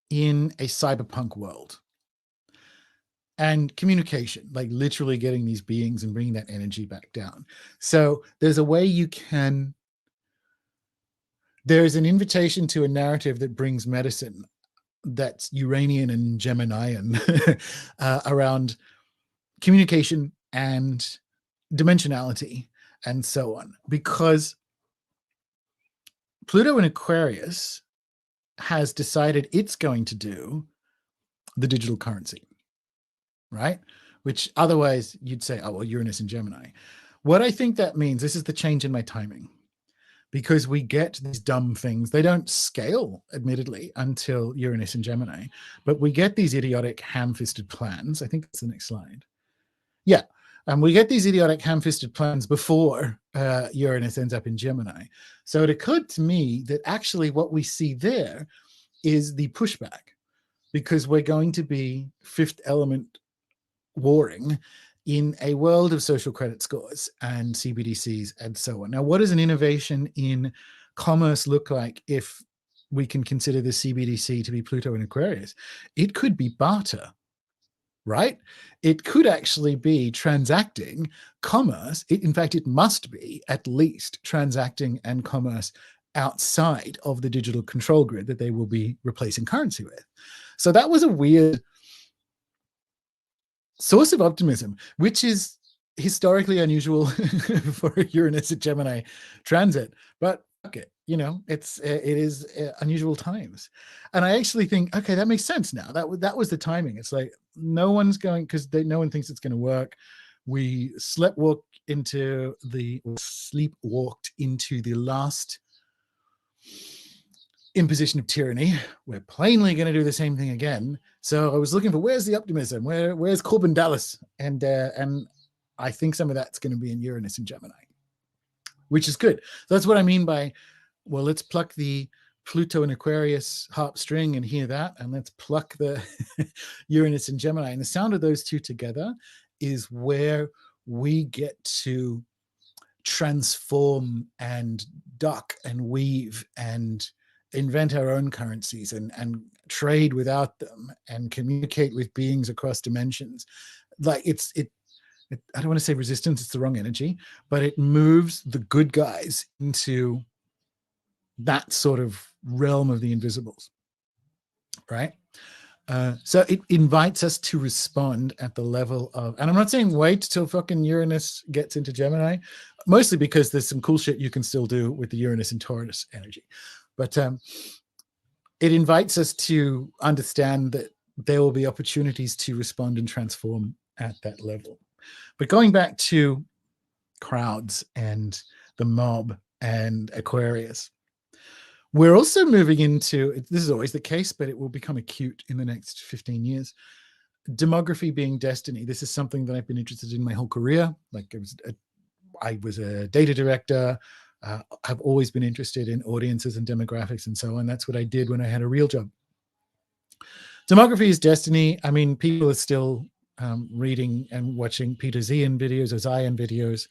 in a cyberpunk world. And communication, like literally getting these beings and bringing that energy back down. So there's a way you can, there's an invitation to a narrative that brings medicine that's Uranian and Geminian around communication and dimensionality and so on, because Pluto in Aquarius has decided it's going to do the digital currency, right? Which otherwise you'd say, oh, well, Uranus and Gemini. What I think that means, this is the change in my timing, because we get these dumb things. They don't scale, admittedly, until Uranus and Gemini, but we get these idiotic ham-fisted plans. I think that's the next slide. Yeah. And we get these idiotic ham-fisted plans before Uranus ends up in Gemini. So it occurred to me that actually what we see there is the pushback, because we're going to be fifth element warring in a world of social credit scores and CBDCs and so on. Now, what does an innovation in commerce look like if we can consider the CBDC to be Pluto in Aquarius? It could be barter, right? It could actually be transacting commerce. In fact, it must be at least transacting and commerce outside of the digital control grid that they will be replacing currency with. So that was a weird source of optimism, which is historically unusual for Uranus and Gemini transit. But okay, it is unusual times, and I actually think, okay, that makes sense now. That was the timing. It's like no one's going, because no one thinks it's going to work. We sleepwalked into the last imposition of tyranny. We're plainly going to do the same thing again. So I was looking for, where's the optimism? Where's Corbin Dallas? And I think some of that's going to be in Uranus and Gemini, which is good. So that's what I mean by, well, let's pluck the Pluto and Aquarius harp string and hear that, and let's pluck the Uranus and Gemini. And the sound of those two together is where we get to transform and duck and weave and invent our own currencies and trade without them and communicate with beings across dimensions. Like I don't want to say resistance, it's the wrong energy, but it moves the good guys into that sort of realm of the invisibles, right? So it invites us to respond at the level of, and I'm not saying wait till fucking Uranus gets into Gemini, mostly because there's some cool shit you can still do with the Uranus and Taurus energy. But it invites us to understand that there will be opportunities to respond and transform at that level. But going back to crowds and the mob and Aquarius, we're also moving into, this is always the case, but it will become acute in the next 15 years. Demography being destiny. This is something that I've been interested in my whole career. Like I was a data director. I've always been interested in audiences and demographics and so on. That's what I did when I had a real job. Demography is destiny. I mean, people are still reading and watching Peter Zion videos or Zion videos.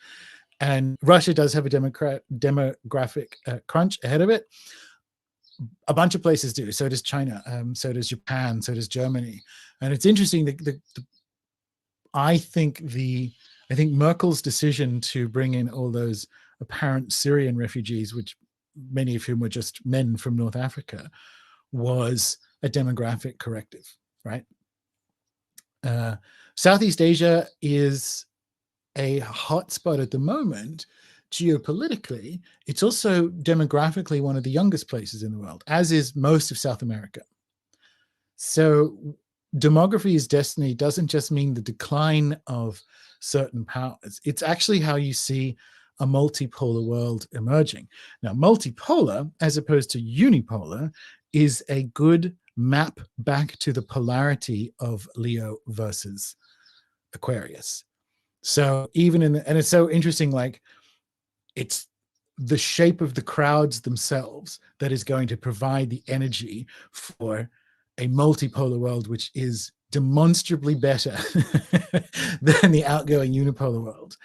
And Russia does have a demographic crunch ahead of it. A bunch of places do. So does China. So does Japan. So does Germany. And it's interesting. I think Merkel's decision to bring in all those apparent Syrian refugees, which many of whom were just men from North Africa, was a demographic corrective, right? Southeast Asia is a hotspot at the moment. Geopolitically, it's also demographically one of the youngest places in the world, as is most of South America. So demography is destiny doesn't just mean the decline of certain powers. It's actually how you see a multipolar world emerging. Now, multipolar, as opposed to unipolar, is a good map back to the polarity of Leo versus Aquarius. So even and it's so interesting, like, it's the shape of the crowds themselves that is going to provide the energy for a multipolar world, which is demonstrably better than the outgoing unipolar world.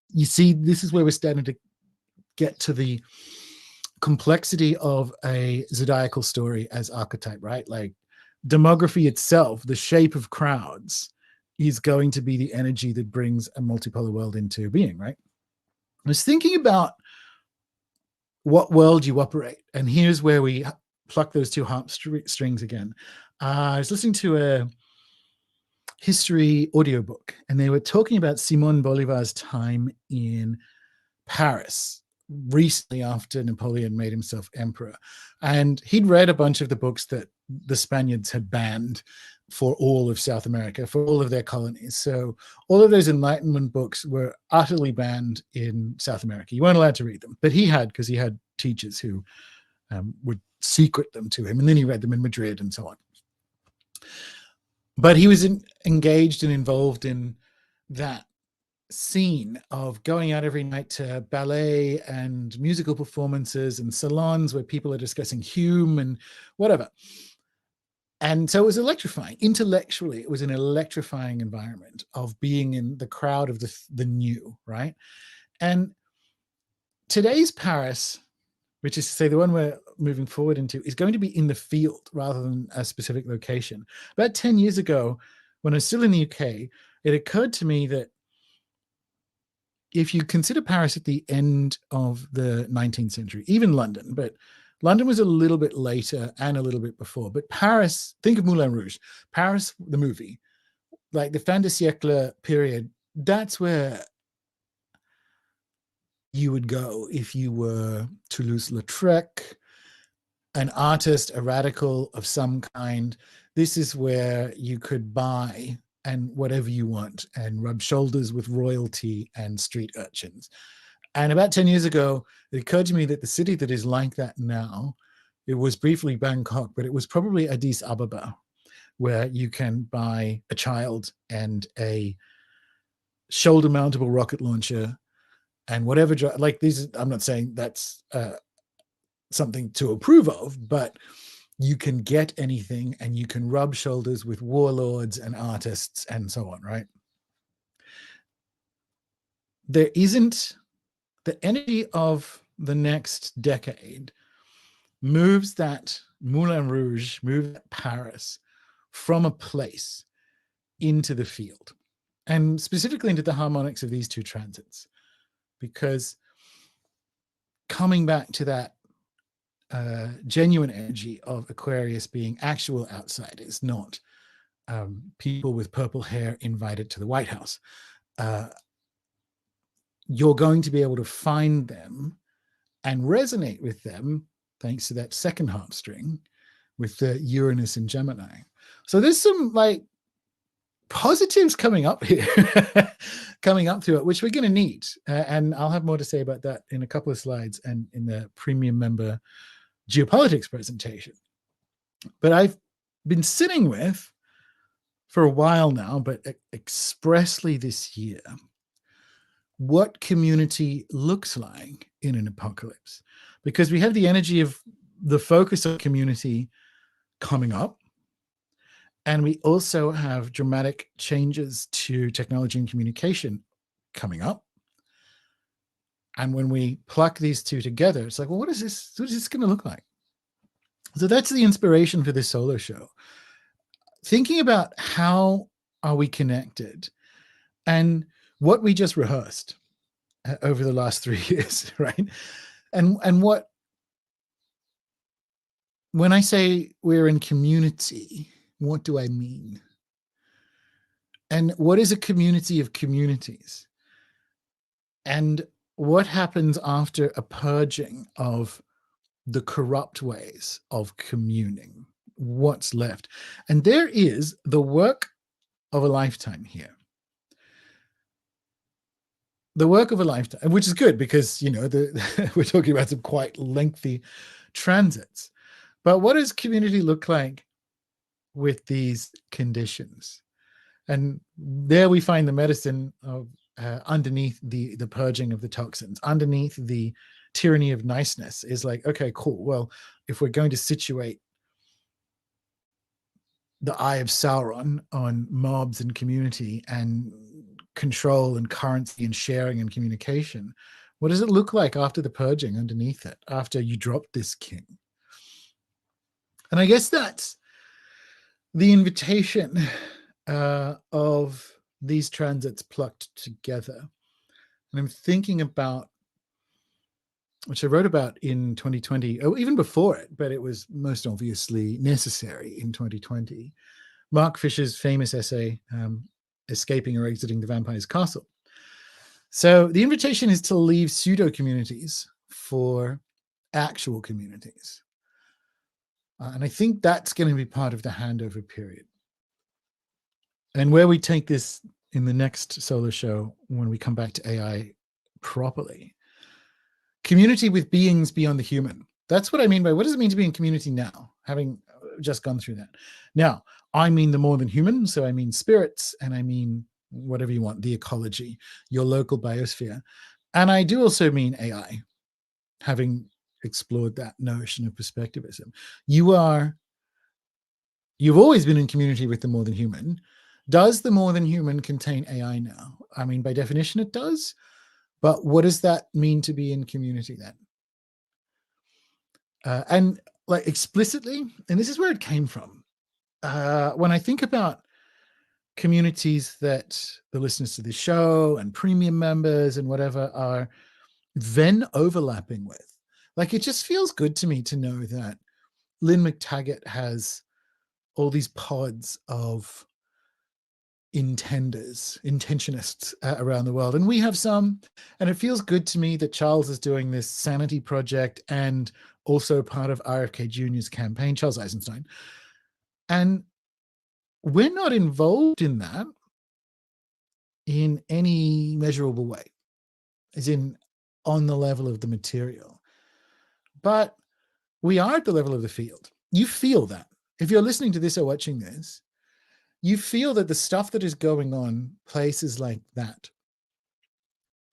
You see, this is where we're starting to get to the complexity of a zodiacal story as archetype, right? Like demography itself, the shape of crowds, is going to be the energy that brings a multipolar world into being, right? I was thinking about what world you operate, and here's where we pluck those two harp strings again. I was listening to a history audiobook, and they were talking about Simon Bolivar's time in Paris recently after Napoleon made himself emperor. And he'd read a bunch of the books that the Spaniards had banned for all of South America, for all of their colonies. So all of those Enlightenment books were utterly banned in South America. You weren't allowed to read them, but he had, because he had teachers who would secret them to him, and then he read them in Madrid and so on. But he was engaged and involved in that scene of going out every night to ballet and musical performances and salons where people are discussing Hume and whatever. And so it was electrifying. Intellectually, it was an electrifying environment of being in the crowd of the new, right? And today's Paris, which is to say the one we're moving forward into, is going to be in the field rather than a specific location. About 10 years ago, when I was still in the UK, it occurred to me that if you consider Paris at the end of the 19th century, even London, but London was a little bit later and a little bit before. But Paris, think of Moulin Rouge. Paris, the movie, like the fin de siècle period, that's where you would go if you were Toulouse-Lautrec, an artist, a radical of some kind. This is where you could buy and whatever you want and rub shoulders with royalty and street urchins. And about 10 years ago, it occurred to me that the city that is like that now, it was briefly Bangkok, but it was probably Addis Ababa, where you can buy a child and a shoulder mountable rocket launcher and whatever, like these, I'm not saying that's something to approve of, but you can get anything and you can rub shoulders with warlords and artists and so on, right? There isn't the energy of the next decade moves that Moulin Rouge, moves that Paris from a place into the field, and specifically into the harmonics of these two transits. Because coming back to that genuine energy of Aquarius being actual outsiders, not people with purple hair invited to the White House, you're going to be able to find them and resonate with them thanks to that second harp string with the Uranus and Gemini. So there's some like positives coming up here, coming up through it, which we're going to need. And I'll have more to say about that in a couple of slides and in the premium member geopolitics presentation. But I've been sitting with for a while now, but expressly this year, what community looks like in an apocalypse. Because we have the energy of the focus of community coming up. And we also have dramatic changes to technology and communication coming up. And when we pluck these two together, it's like, well, what is this going to look like? So that's the inspiration for this solo show. Thinking about how are we connected and what we just rehearsed over the last 3 years, right? And what, when I say we're in community, what do I mean? And what is a community of communities? And what happens after a purging of the corrupt ways of communing? What's left? And there is the work of a lifetime here. The work of a lifetime, which is good because, you know, we're talking about some quite lengthy transits. But what does community look like with these conditions? And there we find the medicine of underneath the purging of the toxins, underneath the tyranny of niceness is like, okay, cool. Well, if we're going to situate the eye of Sauron on mobs and community and control and currency and sharing and communication, what does it look like after the purging underneath it, after you drop this king? And I guess that's the invitation of these transits plucked together. And I'm thinking about, which I wrote about in 2020, or even before it, but it was most obviously necessary in 2020, Mark Fisher's famous essay, Escaping or Exiting the Vampire's Castle. So the invitation is to leave pseudo communities for actual communities. And I think that's going to be part of the handover period. And where we take this in the next solo show, when we come back to AI properly, community with beings beyond the human. That's what I mean by, what does it mean to be in community now, having just gone through that? Now, I mean the more than human, so I mean spirits, and I mean whatever you want, the ecology, your local biosphere. And I do also mean AI, having explored that notion of perspectivism. You've always been in community with the more than human. Does the more than human contain AI now? I mean, by definition, it does. But what does that mean to be in community then? And like explicitly, and this is where it came from. When I think about communities that the listeners to this show and premium members and whatever are then overlapping with, like, it just feels good to me to know that Lynn McTaggart has all these pods of intentionists around the world, and we have some, and it feels good to me that Charles is doing this sanity project and also part of RFK Jr.'s campaign, Charles Eisenstein, and we're not involved in that in any measurable way, as in on the level of the material, but we are at the level of the field. You feel that if you're listening to this or watching this, you feel that the stuff that is going on places like that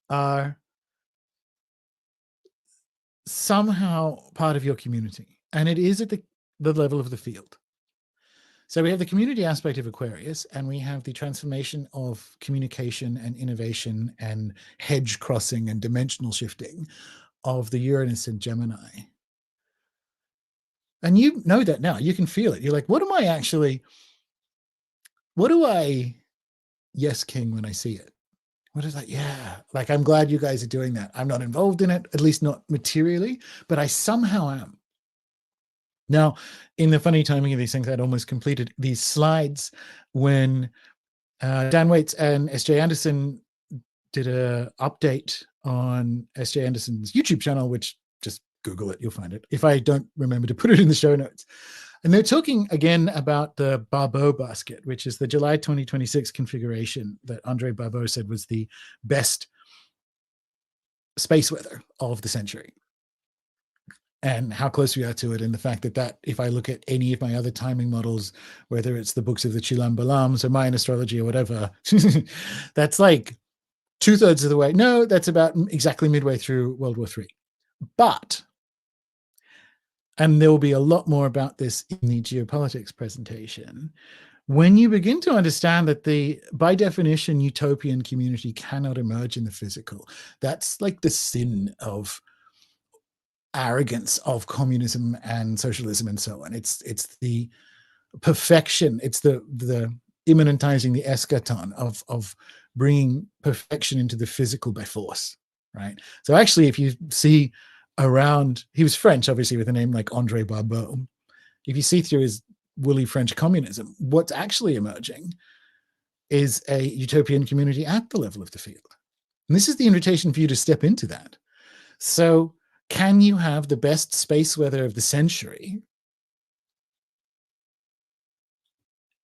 are somehow part of your community, and it is at the level of the field. So we have the community aspect of Aquarius, and we have the transformation of communication and innovation and hedge crossing and dimensional shifting of the Uranus and Gemini. And you know that now. You can feel it. You're like, what do I yes king when I see it? What is that? Yeah. Like, I'm glad you guys are doing that. I'm not involved in it, at least not materially, but I somehow am. Now, in the funny timing of these things, I'd almost completed these slides when Dan Waits and S.J. Anderson did a update on S.J. Anderson's YouTube channel, which just Google it, you'll find it. If I don't remember to put it in the show notes. And they're talking again about the Barbeau basket, which is the July 2026 configuration that Andre Barbeau said was the best space weather of the century. And how close we are to it, and the fact that if I look at any of my other timing models, whether it's the books of the Chilam Balams or Mayan astrology or whatever, that's like 2/3 of the way. No, that's about exactly midway through World War III. But, and there will be a lot more about this in the geopolitics presentation, when you begin to understand that by definition, utopian community cannot emerge in the physical, that's like the sin of arrogance of communism and socialism and so on. It's the perfection. It's the immanentizing the eschaton of bringing perfection into the physical by force, right? So actually, if you see around, he was French, obviously, with a name like Andre Barbeau. If you see through his woolly French communism, what's actually emerging is a utopian community at the level of the field. And this is the invitation for you to step into that. So can you have the best space weather of the century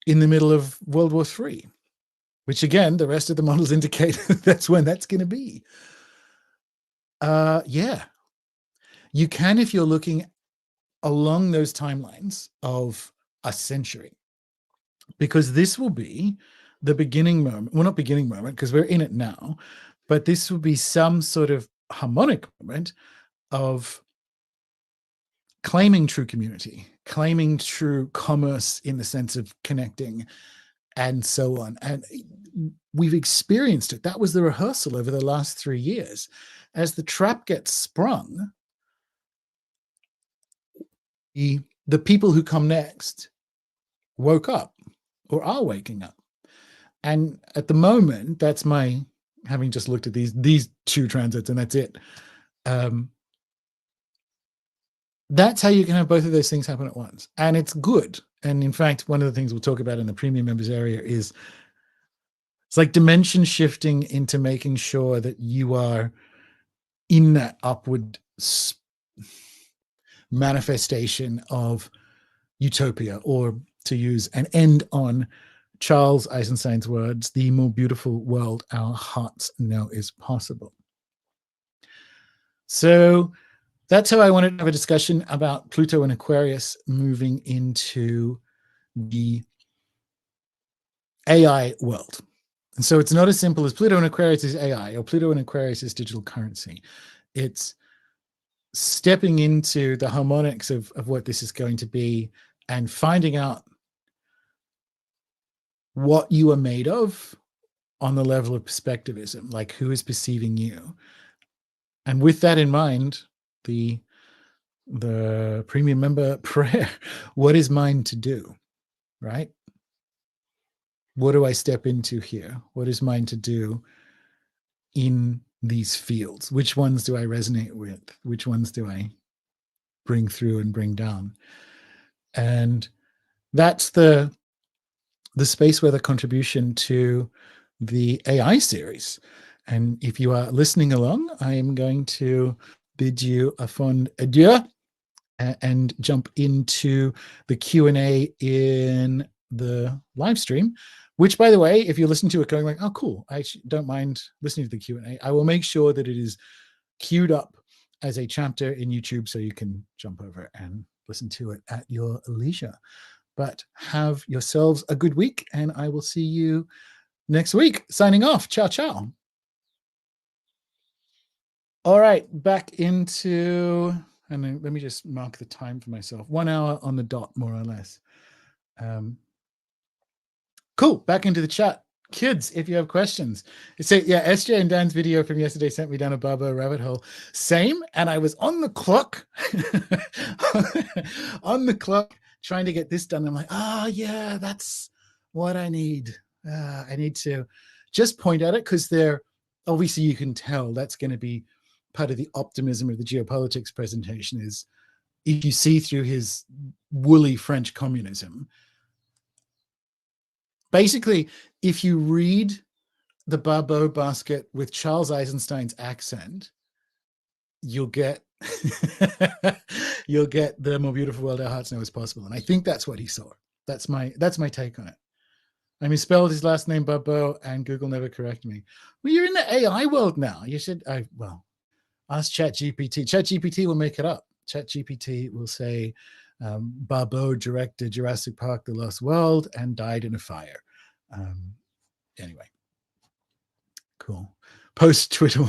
in the middle of World War III? Which again, the rest of the models indicate that's when that's going to be. Yeah. You can if you're looking along those timelines of a century. Because this will be the beginning moment. Well, not beginning moment, because we're in it now, but this will be some sort of harmonic moment of claiming true community, claiming true commerce in the sense of connecting and so on. And we've experienced it. That was the rehearsal over the last 3 years. As the trap gets sprung, the people who come next woke up or are waking up. And at the moment, that's my, having just looked at these 2 transits, and that's it. That's how you can have both of those things happen at once. And it's good. And in fact, one of the things we'll talk about in the premium members area is it's like dimension shifting into making sure that you are in that upward manifestation of utopia, or to use and end on Charles Eisenstein's words, the more beautiful world our hearts know is possible. So that's how I wanted to have a discussion about Pluto and Aquarius moving into the AI world. And so it's not as simple as Pluto and Aquarius is AI, or Pluto and Aquarius is digital currency. It's stepping into the harmonics of what this is going to be and finding out what you are made of on the level of perspectivism, like who is perceiving you. And with that in mind, the premium member prayer, what is mine to do, right? What do I step into here? What is mine to do in these fields? Which ones do I resonate with? Which ones do I bring through and bring down? And that's the space weather contribution to the AI series. And if you are listening along, I am going to bid you a fond adieu and jump into the Q&A in the live stream, which, by the way, if you listen to it going like, oh, cool, I don't mind listening to the Q&A, I will make sure that it is queued up as a chapter in YouTube so you can jump over and listen to it at your leisure. But have yourselves a good week, and I will see you next week. Signing off. Ciao, ciao. All right, back into, and then let me just mark the time for myself. 1 hour on the dot, more or less. Cool. Back into the chat. Kids, if you have questions. So yeah, SJ and Dan's video from yesterday sent me down a Baba rabbit hole. Same, and I was on the clock, on the clock, trying to get this done. I'm like, yeah, that's what I need. I need to just point at it because they're obviously, you can tell that's going to be part of the optimism of the geopolitics presentation. Is if you see through his woolly French communism, basically, if you read the Barbeau basket with Charles Eisenstein's accent, you'll get you'll get the more beautiful world our hearts know is possible. And I think that's what he saw. That's my take on it. I misspelled his last name Barbeau, and Google never corrected me. Well, you're in the AI world now. You should ask ChatGPT. ChatGPT will make it up. ChatGPT will say Barbeau directed Jurassic Park: The Lost World and died in a fire. Anyway, cool. Post Twitter.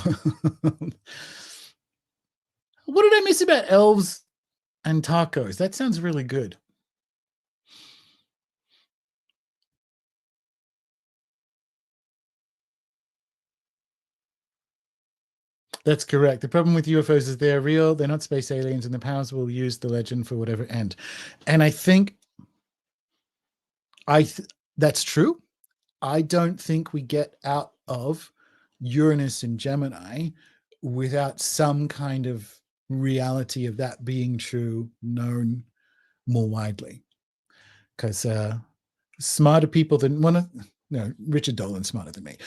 What did I miss about elves and tacos? That sounds really good. That's correct. The problem with UFOs is they're real. They're not space aliens, and the powers will use the legend for whatever end. And I think that's true. I don't think we get out of Uranus and Gemini without some kind of reality of that being true, known more widely. Because smarter people than Richard Dolan's smarter than me.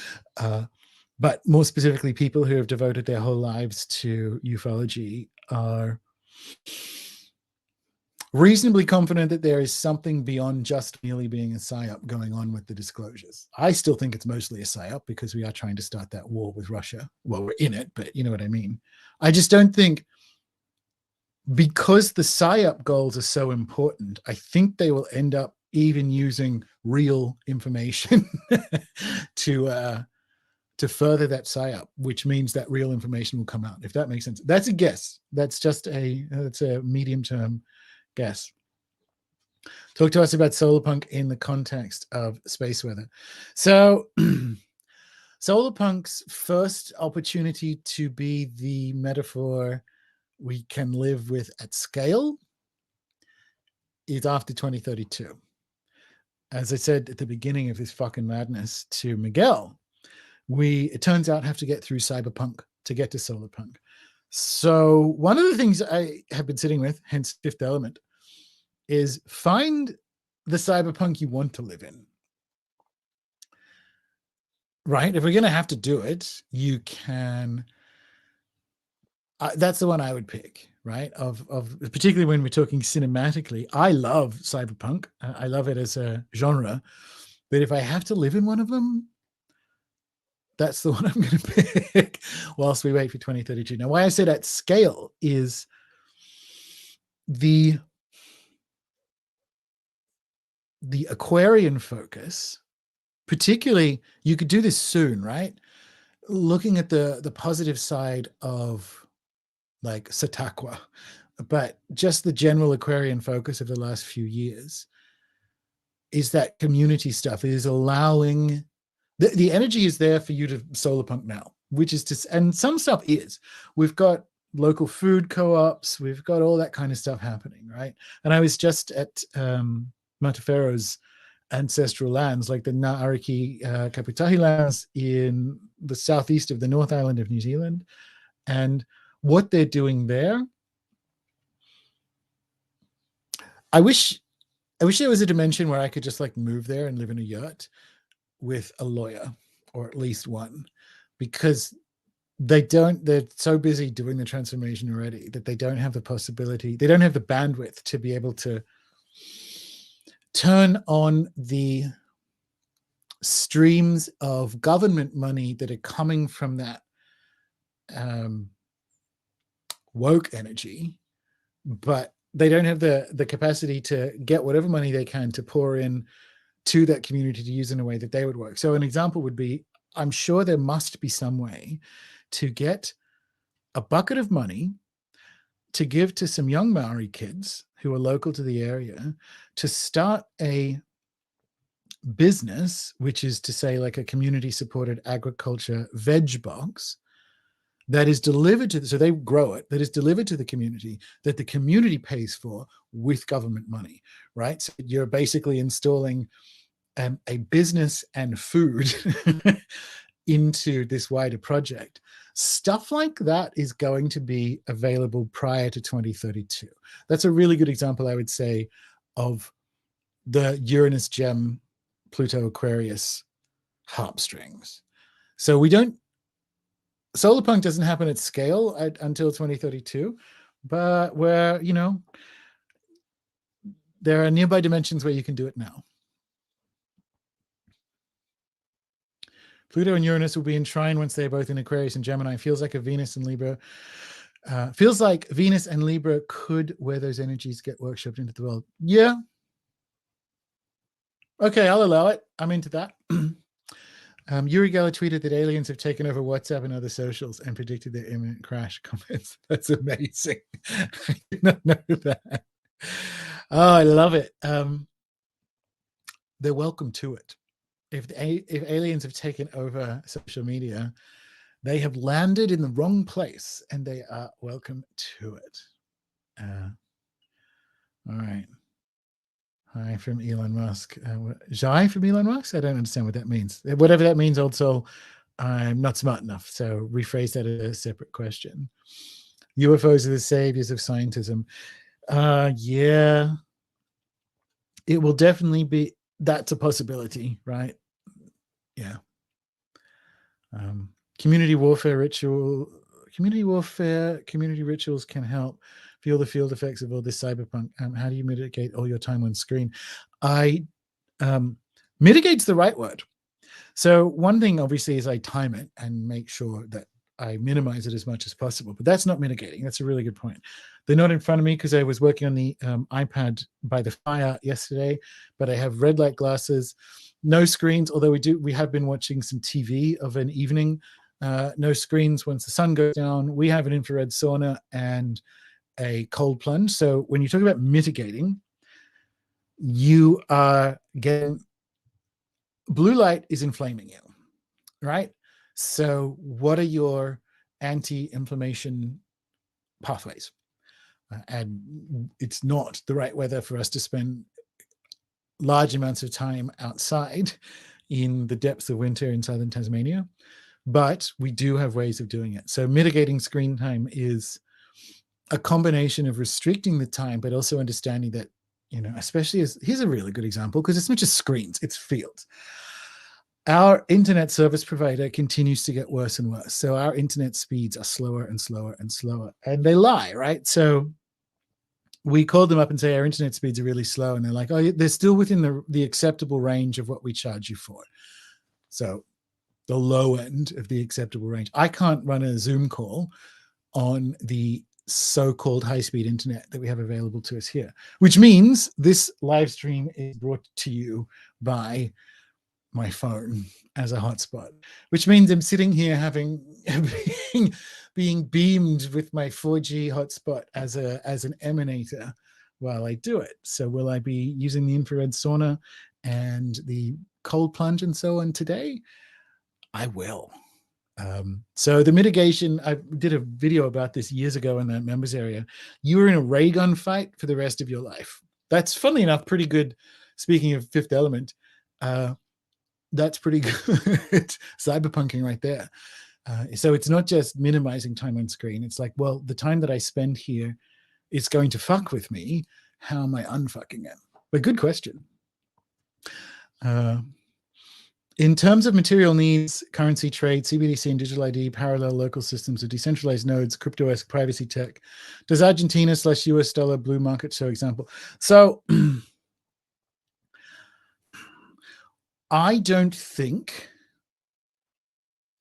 But more specifically, people who have devoted their whole lives to ufology are reasonably confident that there is something beyond just merely being a psyop going on with the disclosures. I still think it's mostly a psyop because we are trying to start that war with Russia. Well, we're in it, but you know what I mean. I just don't think, because the psyop goals are so important, I think they will end up even using real information to further that psyop, which means that real information will come out, if that makes sense. That's a guess. That's just a medium-term guess. Talk to us about solar punk in the context of space weather. So solar punk's first opportunity to be the metaphor we can live with at scale is after 2032. As I said at the beginning of this fucking madness to Miguel, we, it turns out, have to get through cyberpunk to get to solar punk. So one of the things I have been sitting with, hence Fifth Element, is find the cyberpunk you want to live in. Right? If we're going to have to do it, you can. That's the one I would pick, right? Of particularly when we're talking cinematically. I love cyberpunk. I love it as a genre. But if I have to live in one of them, that's the one I'm going to pick whilst we wait for 2032. Now, why I said at scale is the Aquarian focus, particularly, you could do this soon, right? Looking at the positive side of like Sataqua, but just the general Aquarian focus of the last few years is that community stuff. It is allowing, the energy is there for you to solar punk now, which is to, and some stuff is. We've got local food co-ops, we've got all that kind of stuff happening, right? And I was just at Matafero's ancestral lands, like the Ngāariki Kaputahi lands in the southeast of the North Island of New Zealand. And what they're doing there, I wish there was a dimension where I could just like move there and live in a yurt with a lawyer, or at least one, because they're so busy doing the transformation already that they don't have the possibility, they don't have the bandwidth to be able to turn on the streams of government money that are coming from that woke energy, but they don't have the capacity to get whatever money they can to pour in to that community to use in a way that they would work. So an example would be, I'm sure there must be some way to get a bucket of money to give to some young Maori kids who are local to the area to start a business, which is to say like a community supported agriculture veg box that is delivered to, so they grow it, that is delivered to the community, that the community pays for with government money, right? So you're basically installing a business and food into this wider project. Stuff like that is going to be available prior to 2032. That's a really good example, I would say, of the Uranus gem Pluto Aquarius harpstrings. So we don't, solar punk doesn't happen at scale until 2032, but where, you know, there are nearby dimensions where you can do it now. Pluto and Uranus will be in trine once they're both in Aquarius and Gemini. Feels like a Venus and Libra. Feels like Venus and Libra could, where those energies get workshopped into the world. Yeah. Okay, I'll allow it. I'm into that. Yuri Geller tweeted that aliens have taken over WhatsApp and other socials and predicted their imminent crash. Comments. That's amazing. I did not know that. Oh, I love it. They're welcome to it. If aliens have taken over social media, they have landed in the wrong place and they are welcome to it. All right. Hi from Elon Musk. Jai from Elon Musk? I don't understand what that means. Whatever that means, old soul, I'm not smart enough. So rephrase that as a separate question. UFOs are the saviors of scientism. Yeah. It will definitely be, that's a possibility, right? Yeah. Community rituals can help feel the field effects of all this cyberpunk. How do you mitigate all your time on screen? Mitigate's the right word. So one thing obviously is I time it and make sure that I minimize it as much as possible, but that's not mitigating. That's a really good point. They're not in front of me because I was working on the iPad by the fire yesterday, but I have red light glasses, no screens, although we have been watching some TV of an evening, no screens once the sun goes down. We have an infrared sauna and a cold plunge. So when you talk about mitigating, you are getting, blue light is inflaming you, right? So what are your anti-inflammation pathways? And it's not the right weather for us to spend large amounts of time outside in the depths of winter in southern Tasmania, but we do have ways of doing it. So mitigating screen time is a combination of restricting the time, but also understanding that, you know, especially as, here's a really good example, because it's not just screens, it's fields. Our internet service provider continues to get worse and worse. So our internet speeds are slower and slower and slower, and they lie, right? So we called them up and say, our internet speeds are really slow. And they're like, oh, they're still within the acceptable range of what we charge you for. So the low end of the acceptable range. I can't run a Zoom call on the so-called high-speed internet that we have available to us here, which means this live stream is brought to you by my phone as a hotspot, which means I'm sitting here being beamed with my 4G hotspot as an emanator while I do it. So will I be using the infrared sauna and the cold plunge and so on today? I will. So the mitigation, I did a video about this years ago in that members area. You were in a ray gun fight for the rest of your life. That's, funnily enough, pretty good. Speaking of Fifth Element, that's pretty good cyberpunking right there. So it's not just minimizing time on screen. It's like, well, the time that I spend here is going to fuck with me. How am I unfucking it? But good question. In terms of material needs, currency trade, CBDC and digital ID, parallel local systems of decentralized nodes, crypto-esque privacy tech, does Argentina/US dollar blue market show example? So I don't think,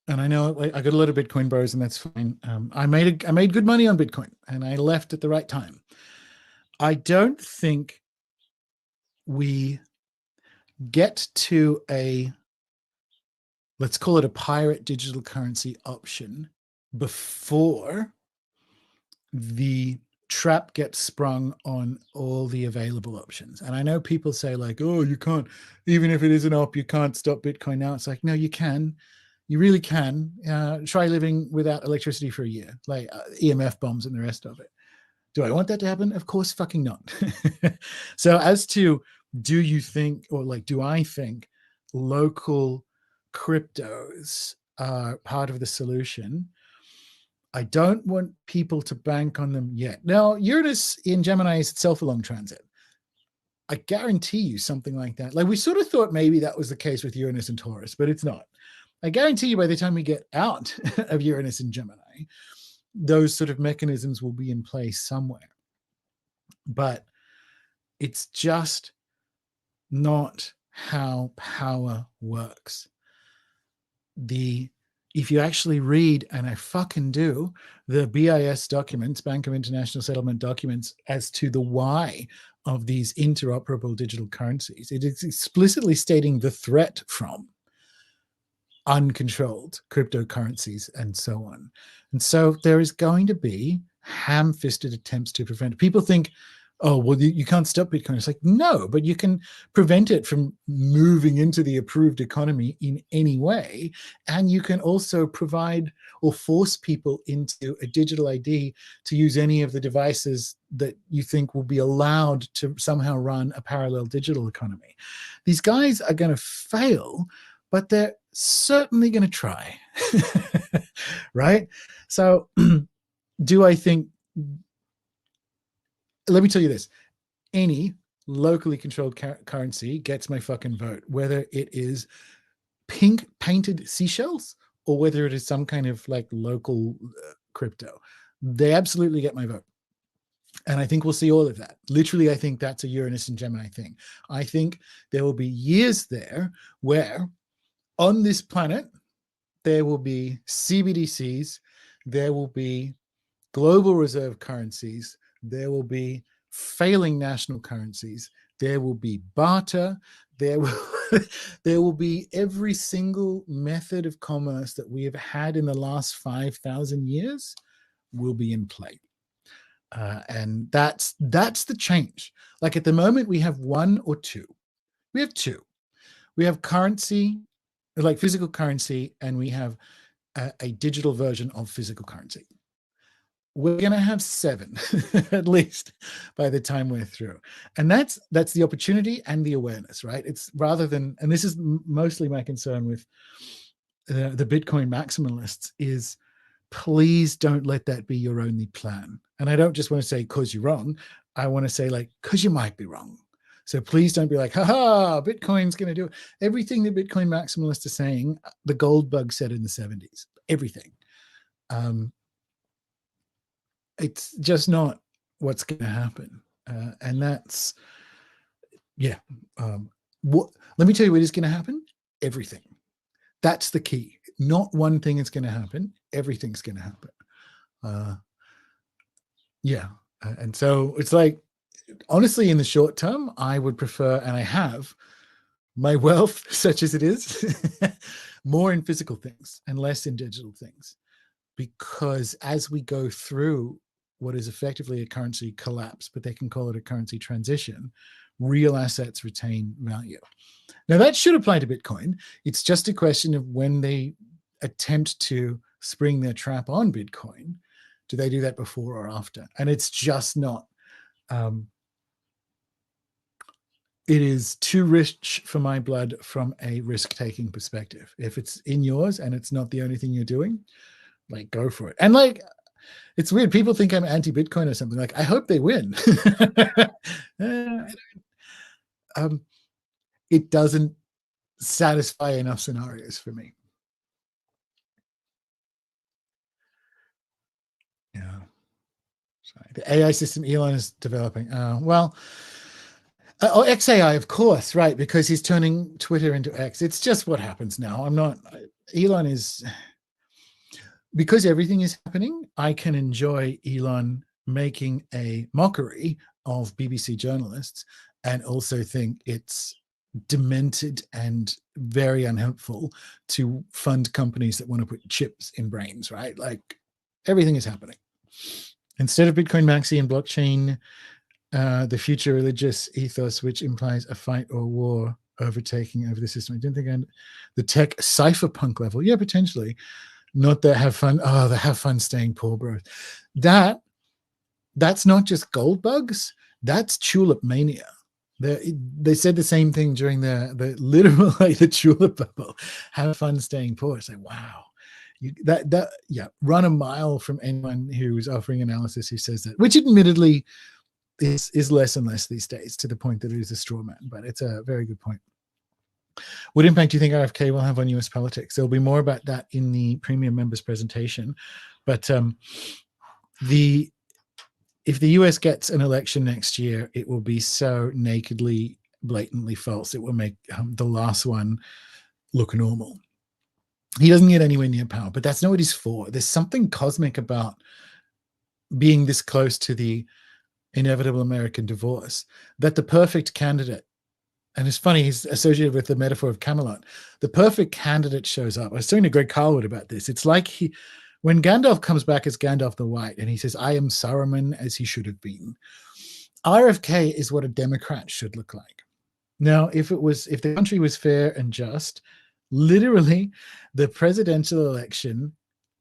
and I know I got a lot of Bitcoin bros, and that's fine. I made good money on Bitcoin, and I left at the right time. I don't think we get to a, let's call it a pirate digital currency option before the trap gets sprung on all the available options. And I know people say like, oh, you can't, even if it is an op, you can't stop Bitcoin now. It's like, no, you can. You really can. Try living without electricity for a year, like EMF bombs and the rest of it. Do I want that to happen? Of course fucking not. So as to, do you think, or like, do I think local cryptos are part of the solution? I don't want people to bank on them yet. Now, Uranus in Gemini is itself a long transit. I guarantee you something like that. Like, we sort of thought maybe that was the case with Uranus and Taurus, but it's not. I guarantee you by the time we get out of Uranus and Gemini, those sort of mechanisms will be in place somewhere. But it's just not how power works. If you actually read, and I fucking do, the BIS documents, Bank of International Settlement documents, as to the why of these interoperable digital currencies, it is explicitly stating the threat from uncontrolled cryptocurrencies and so on. And so there is going to be ham-fisted attempts to prevent it. People think, oh, well, you can't stop Bitcoin. It's like, no, but you can prevent it from moving into the approved economy in any way. And you can also provide or force people into a digital ID to use any of the devices that you think will be allowed to somehow run a parallel digital economy. These guys are going to fail, but they're certainly going to try, right? So do I think, let me tell you this, any locally controlled currency gets my fucking vote, whether it is pink painted seashells or whether it is some kind of like local crypto. They absolutely get my vote. And I think we'll see all of that. Literally, I think that's a Uranus and Gemini thing. I think there will be years there where on this planet, there will be CBDCs, there will be global reserve currencies, there will be failing national currencies, there will be barter, there will be every single method of commerce that we have had in the last 5,000 years will be in play. And that's the change. Like at the moment, we have one or two. We have two. We have currency, like physical currency, and we have a digital version of physical currency. We're going to have 7 at least by the time we're through. And that's the opportunity and the awareness, right? It's rather than, and this is mostly my concern with the Bitcoin maximalists, is please don't let that be your only plan. And I don't just want to say, cause you're wrong. I want to say like, cause you might be wrong. So please don't be like, haha, Bitcoin's going to do it. Everything the Bitcoin maximalists are saying, the gold bug said in the 70s, everything. It's just not what's going to happen. And that's, yeah. Let me tell you what is going to happen. Everything. That's the key. Not one thing is going to happen. Everything's going to happen. Yeah. And so it's like, honestly, in the short term, I would prefer, and I have my wealth, such as it is, more in physical things and less in digital things. Because as we go through what is effectively a currency collapse, but they can call it a currency transition, real assets retain value. Now, that should apply to Bitcoin. It's just a question of when they attempt to spring their trap on Bitcoin, do they do that before or after? And it's just not. It is too rich for my blood from a risk-taking perspective. If it's in yours and it's not the only thing you're doing, like, go for it. And like, it's weird. People think I'm anti-Bitcoin or something. Like, I hope they win. It doesn't satisfy enough scenarios for me. Yeah. Sorry. The AI system Elon is developing. XAI, of course, right? Because he's turning Twitter into X. It's just what happens now. Elon is, because everything is happening, I can enjoy Elon making a mockery of BBC journalists and also think it's demented and very unhelpful to fund companies that want to put chips in brains, right? Like, everything is happening. Instead of Bitcoin Maxi and blockchain, the future religious ethos, which implies a fight or war overtaking over the system. I didn't think the tech cypherpunk level. Yeah, potentially. Not that have fun. Oh, the have fun staying poor, bro. That's not just gold bugs. That's tulip mania. They said the same thing during the literal like the tulip bubble. Have fun staying poor. It's like, wow. Run a mile from anyone who's offering analysis who says that, which admittedly is less and less these days, to the point that it is a straw man, but it's a very good point. What impact do you think RFK will have on US politics? There'll be more about that in the premium members presentation, but if the US gets an election next year, it will be so nakedly, blatantly false. It will make the last one look normal. He doesn't get anywhere near power, but that's not what he's for. There's something cosmic about being this close to the inevitable American divorce, that the perfect candidate, and it's funny, he's associated with the metaphor of Camelot, the perfect candidate shows up. I was talking to Greg Carlwood about this. It's like when Gandalf comes back as Gandalf the White and he says, I am Saruman as he should have been. RFK is what a Democrat should look like. Now, if the country was fair and just, literally the presidential election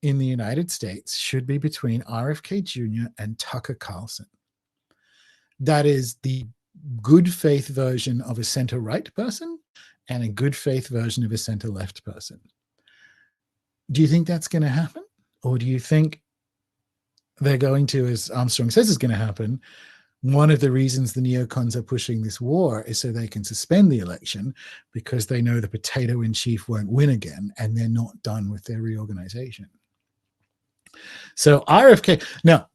in the United States should be between RFK Jr. and Tucker Carlson. That is the good faith version of a center-right person and a good faith version of a center-left person. Do you think that's going to happen? Or do you think they're going to, as Armstrong says is going to happen, one of the reasons the neocons are pushing this war is so they can suspend the election because they know the potato in chief won't win again and they're not done with their reorganization. So RFK, now,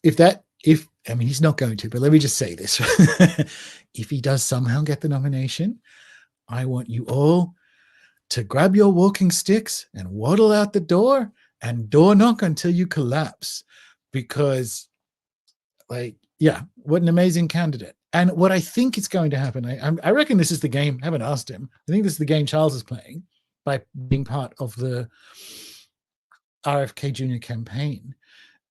he's not going to, but let me just say this. If he does somehow get the nomination, I want you all to grab your walking sticks and waddle out the door and door knock until you collapse. Because, what an amazing candidate. And what I think is going to happen, I reckon this is the game, I haven't asked him, I think this is the game Charles is playing by being part of the RFK Jr. campaign,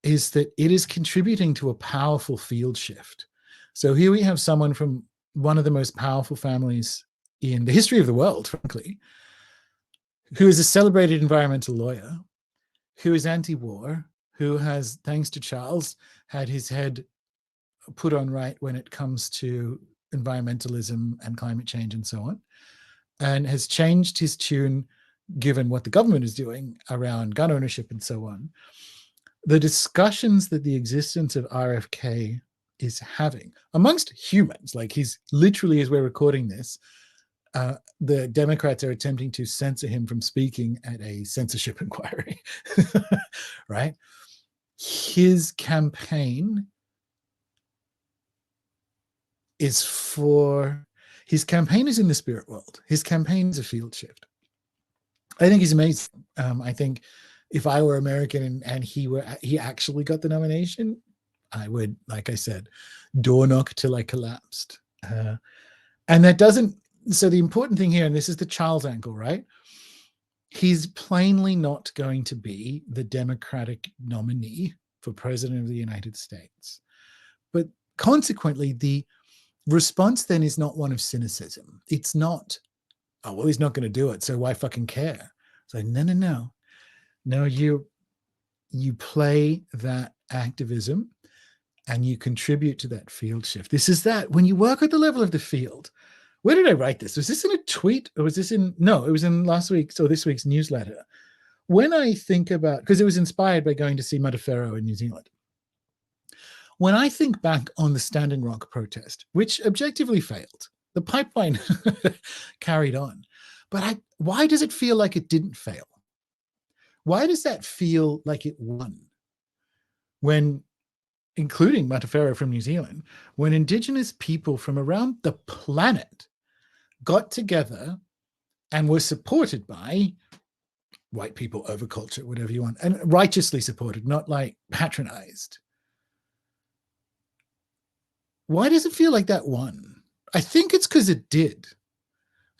is that it is contributing to a powerful field shift. So here we have someone from one of the most powerful families in the history of the world, frankly, who is a celebrated environmental lawyer, who is anti-war, who has, thanks to Charles, had his head put on right when it comes to environmentalism and climate change and so on, and has changed his tune given what the government is doing around gun ownership and so on. The discussions that the existence of RFK is having amongst humans, like he's literally, as we're recording this, the Democrats are attempting to censor him from speaking at a censorship inquiry, right? His campaign is in the spirit world. His campaign is a field shift. I think he's amazing. I think if I were American and he actually got the nomination, I would, like I said, door knock till I collapsed. And that doesn't, so the important thing here, and this is the Charles angle, right? He's plainly not going to be the Democratic nominee for president of the United States. But consequently, the response then is not one of cynicism. It's not, oh, well, he's not going to do it, so why fucking care? It's like, no. No, you play that activism and you contribute to that field shift. This is that. When you work at the level of the field, where did I write this? Was this in a tweet or was this no, it was in last week's or this week's newsletter. When I think about, because it was inspired by going to see Matafero in New Zealand. When I think back on the Standing Rock protest, which objectively failed, the pipeline carried on. But why does it feel like it didn't fail? Why does that feel like it won? When, including Matafero from New Zealand, when Indigenous people from around the planet got together and were supported by white people, overculture, whatever you want, and righteously supported, not like patronized. Why does it feel like that won? I think it's because it did.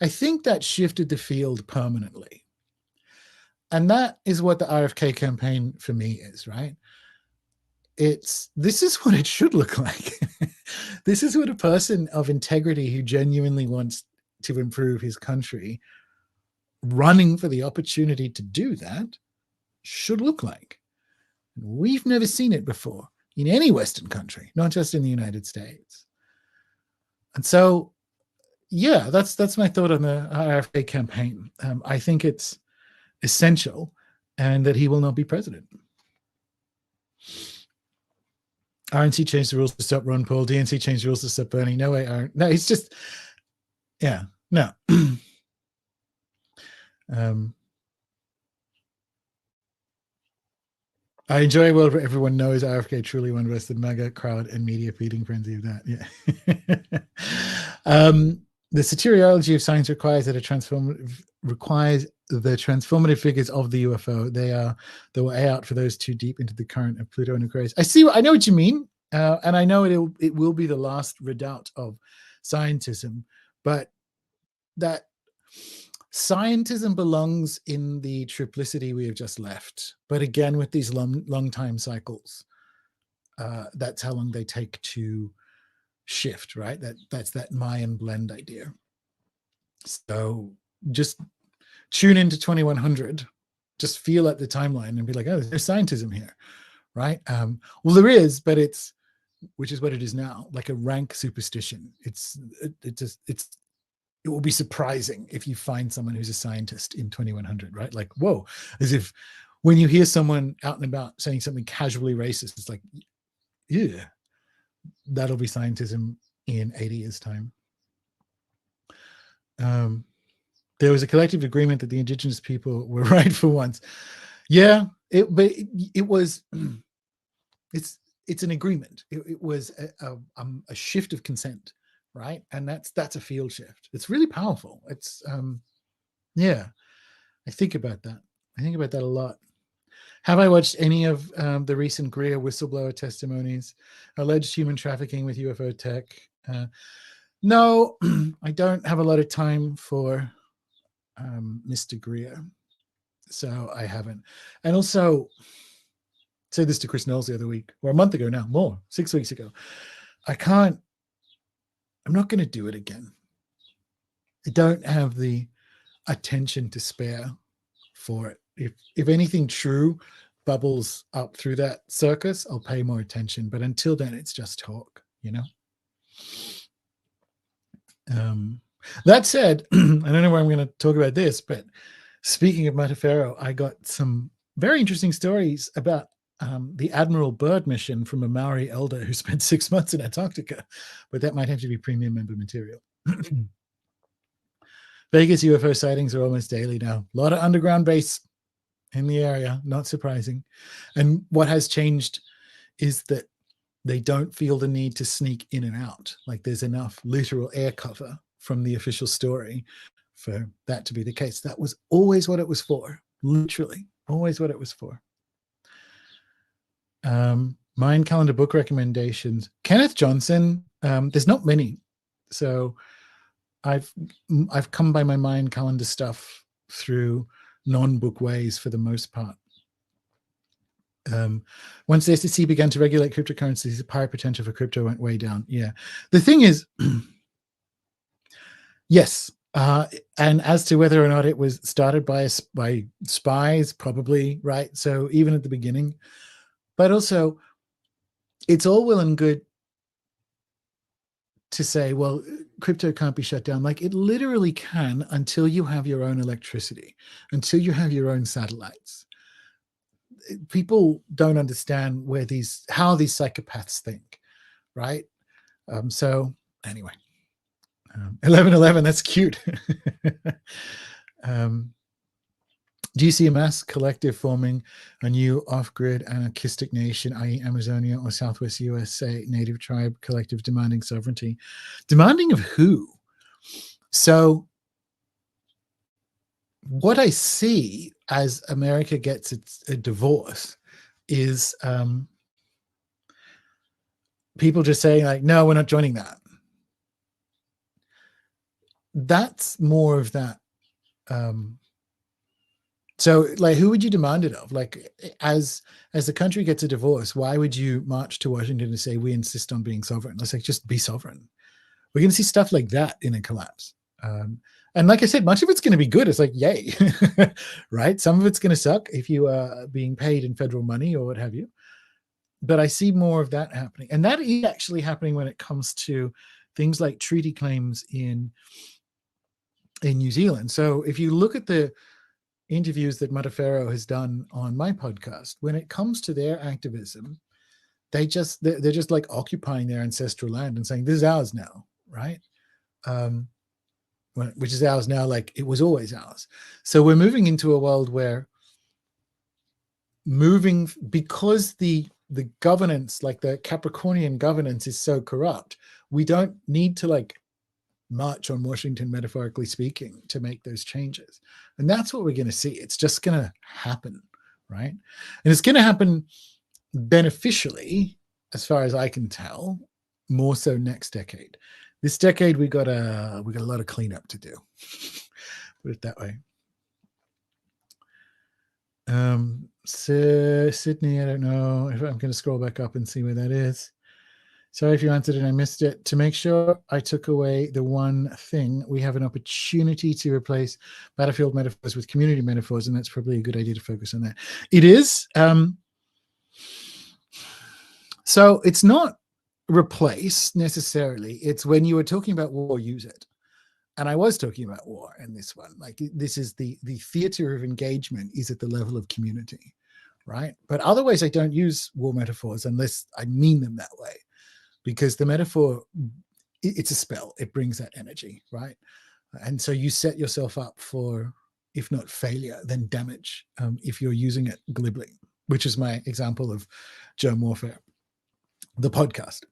I think that shifted the field permanently. And that is what the RFK campaign for me is, right? this is what it should look like. This is what a person of integrity who genuinely wants to improve his country, running for the opportunity to do that, should look like. We've never seen it before in any Western country, not just in the United States. And so, yeah, that's my thought on the RFK campaign. I think it's essential, and that he will not be president. RNC changed the rules to stop Ron Paul. DNC changed the rules to stop Bernie. No way, Aaron. No, it's just, yeah, no. I enjoy a world where everyone knows RFK truly won versus the mega crowd and media feeding frenzy of that. Yeah. The soteriology of science requires the transformative figures of the UFO. They will out for those too deep into the current of Pluto and Aquarius. I know what you mean, and I know it will be the last redoubt of scientism, but that scientism belongs in the triplicity we have just left. But again, with these long time cycles, that's how long they take to shift, right? That's that Mayan blend idea. So just tune into 2100, just feel at the timeline and be like, oh, there's scientism here, right? Well, there is, but which is what it is now, like a rank superstition. It will be surprising if you find someone who's a scientist in 2100, right? Like, whoa, as if when you hear someone out and about saying something casually racist, it's like, yeah, that'll be scientism in 80 years' time. There was a collective agreement that the indigenous people were right for once. Yeah, it was, it's an agreement. It was a shift of consent, right? And that's a field shift. It's really powerful. It's yeah, I think about that. I think about that a lot. Have I watched any of the recent Greer whistleblower testimonies, alleged human trafficking with UFO tech? No, I don't have a lot of time for Mr. Greer, so I haven't. And also, said this to Chris Knowles the other week, or a month ago now, more, 6 weeks ago. I'm not going to do it again. I don't have the attention to spare for it. If anything true bubbles up through that circus, I'll pay more attention. But until then, it's just talk, you know? That said, I don't know where I'm going to talk about this, but speaking of Matafero, I got some very interesting stories about the Admiral Byrd mission from a Maori elder who spent 6 months in Antarctica, but that might have to be premium member material. Vegas UFO sightings are almost daily now. A lot of underground base in the area, not surprising. And what has changed is that they don't feel the need to sneak in and out. Like there's enough literal air cover from the official story for that to be the case. That was always what it was for. Literally, always what it was for. Mind calendar book recommendations. Kenneth Johnson, there's not many. So I've come by my mind calendar stuff through non-book ways for the most part. Once the SEC began to regulate cryptocurrencies, the pirate potential for crypto went way down. Yeah. The thing is, yes. And as to whether or not it was started by spies, probably, right? So even at the beginning, but also it's all well and good to say, well, crypto can't be shut down. Like it literally can until you have your own electricity, until you have your own satellites. People don't understand how these psychopaths think, right? So anyway, 1111, that's cute. Do you see a mass collective forming a new off-grid anarchistic nation, i.e. Amazonia or Southwest USA native tribe collective demanding sovereignty? Demanding of who? So what I see as America gets a divorce is people just saying like, no, we're not joining that. That's more of that So, like, who would you demand it of? Like, as the country gets a divorce, why would you march to Washington and say we insist on being sovereign? Let's like just be sovereign. We're going to see stuff like that in a collapse. And like I said, much of it's going to be good. It's like, yay, right? Some of it's going to suck if you are being paid in federal money or what have you. But I see more of that happening. And that is actually happening when it comes to things like treaty claims in New Zealand. So if you look at the interviews that Matafero has done on my podcast, when it comes to their activism, they're just like occupying their ancestral land and saying, this is ours now, right? Which is ours now, like it was always ours. So we're moving into a world where because the governance, like the Capricornian governance, is so corrupt, we don't need to like march on Washington, metaphorically speaking, to make those changes. And that's what we're going to see. It's just going to happen, right? And it's going to happen beneficially, as far as I can tell, more so next decade. This decade, we got a lot of cleanup to do. Put it that way. So Sydney, I don't know if I'm going to scroll back up and see where that is. Sorry if you answered and I missed it. To make sure I took away the one thing, we have an opportunity to replace battlefield metaphors with community metaphors, and that's probably a good idea to focus on that. It is. So it's not replace necessarily. It's when you were talking about war, use it. And I was talking about war in this one. Like this is the theater of engagement is at the level of community, right? But otherwise, I don't use war metaphors unless I mean them that way. Because the metaphor, it's a spell. It brings that energy, right? And so you set yourself up for, if not failure, then damage if you're using it glibly, which is my example of germ warfare, the podcast.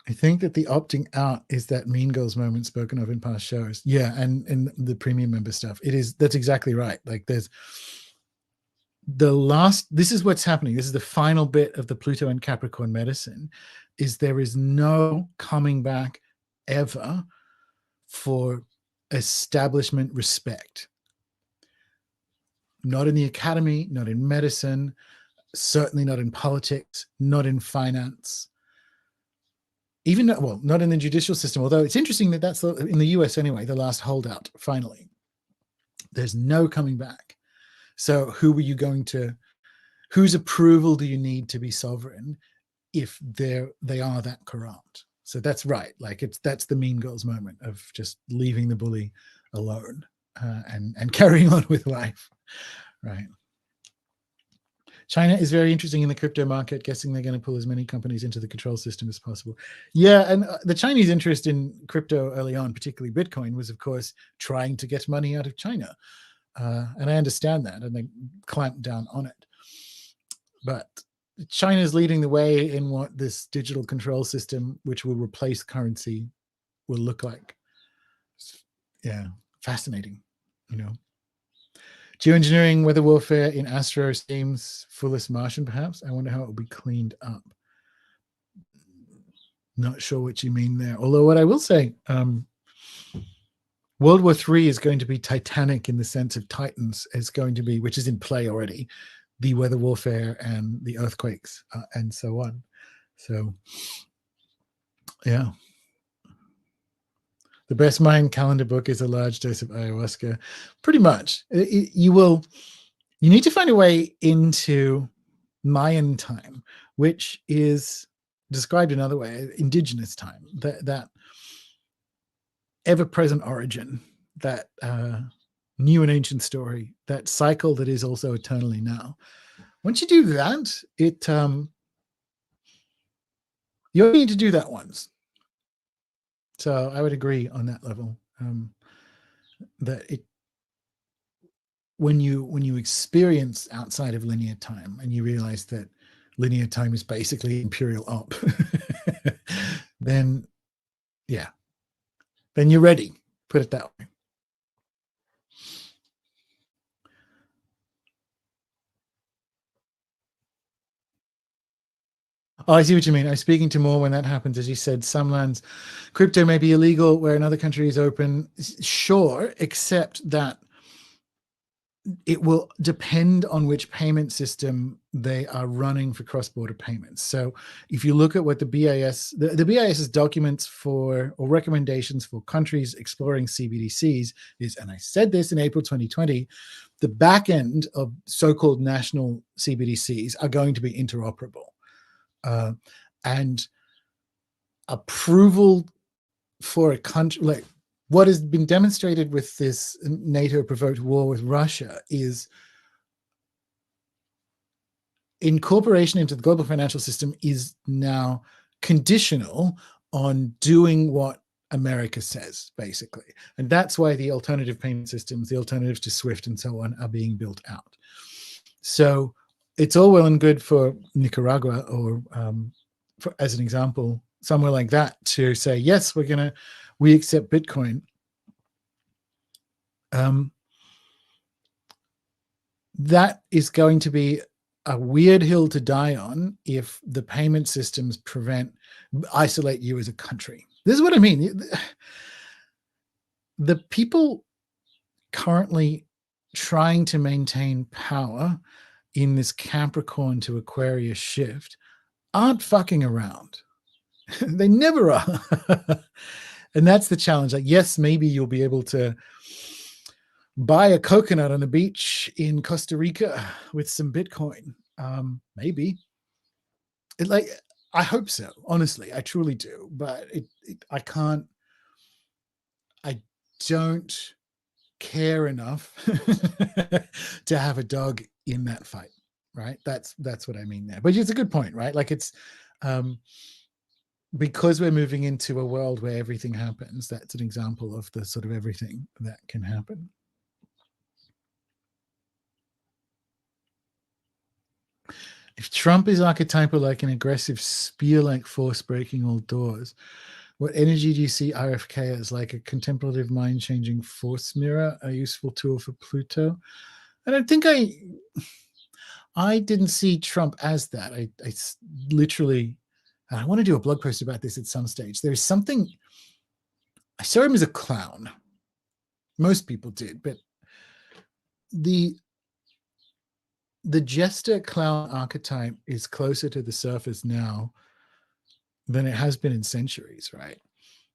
I think that the opting out is that Mean Girls moment spoken of in past shows. Yeah, and the premium member stuff. It is, that's exactly right. Like there's this is what's happening. This is the final bit of the Pluto and Capricorn medicine, is there is no coming back ever for establishment respect. Not in the academy, not in medicine, certainly not in politics, not in finance, even, well, not in the judicial system, although it's interesting that that's in the US anyway, the last holdout, finally. There's no coming back. So who are you going to, whose approval do you need to be sovereign if they are that corrupt? So that's right. Like that's the Mean Girls moment of just leaving the bully alone and carrying on with life, right? China is very interesting in the crypto market, guessing they're going to pull as many companies into the control system as possible. Yeah, and the Chinese interest in crypto early on, particularly Bitcoin, was, of course, trying to get money out of China. And I understand that, and they clamped down on it. But China is leading the way in what this digital control system, which will replace currency, will look like. Yeah, fascinating, you know. Geoengineering, weather warfare in Astro seems fullest Martian, perhaps. I wonder how it will be cleaned up. Not sure what you mean there. Although what I will say, World War III is going to be titanic in the sense of Titans is going to be, which is in play already, the weather warfare and the earthquakes and so on. So, yeah. The best Mayan calendar book is a large dose of ayahuasca. Pretty much. You need to find a way into Mayan time, which is described another way, indigenous time, that ever-present origin, that new and ancient story, that cycle that is also eternally now. Once you do that, you only need to do that once. So I would agree on that level, that when you experience outside of linear time and you realize that linear time is basically imperial op, then yeah, then you're ready. Put it that way. Oh, I see what you mean. I'm speaking to more when that happens. As you said, some crypto may be illegal where another country is open. Sure, except that it will depend on which payment system they are running for cross-border payments. So if you look at what the BIS's documents for or recommendations for countries exploring CBDCs is, and I said this in April 2020, the back end of so-called national CBDCs are going to be interoperable. And approval for a country, like what has been demonstrated with this NATO-provoked war with Russia, is incorporation into the global financial system is now conditional on doing what America says, basically. And that's why the alternative payment systems, the alternatives to SWIFT and so on, are being built out. So it's all well and good for Nicaragua or, as an example, somewhere like that, to say, yes, we accept Bitcoin. That is going to be a weird hill to die on if the payment systems isolate you as a country. This is what I mean. The people currently trying to maintain power in this Capricorn to Aquarius shift aren't fucking around. They never are. And that's the challenge. Like, yes, maybe you'll be able to buy a coconut on the beach in Costa Rica with some Bitcoin. Maybe. I hope so. Honestly, I truly do. But I don't care enough to have a dog in that fight, right? That's what I mean there. But it's a good point, right? Like, it's because we're moving into a world where everything happens. That's an example of the sort of everything that can happen. If Trump is archetypal, like an aggressive spear-like force breaking all doors, what energy do you see RFK as? Like a contemplative mind-changing force mirror, a useful tool for Pluto? And I think I didn't see Trump as that. I literally, and I want to do a blog post about this at some stage. There's something, I saw him as a clown. Most people did, but the jester clown archetype is closer to the surface now than it has been in centuries, right?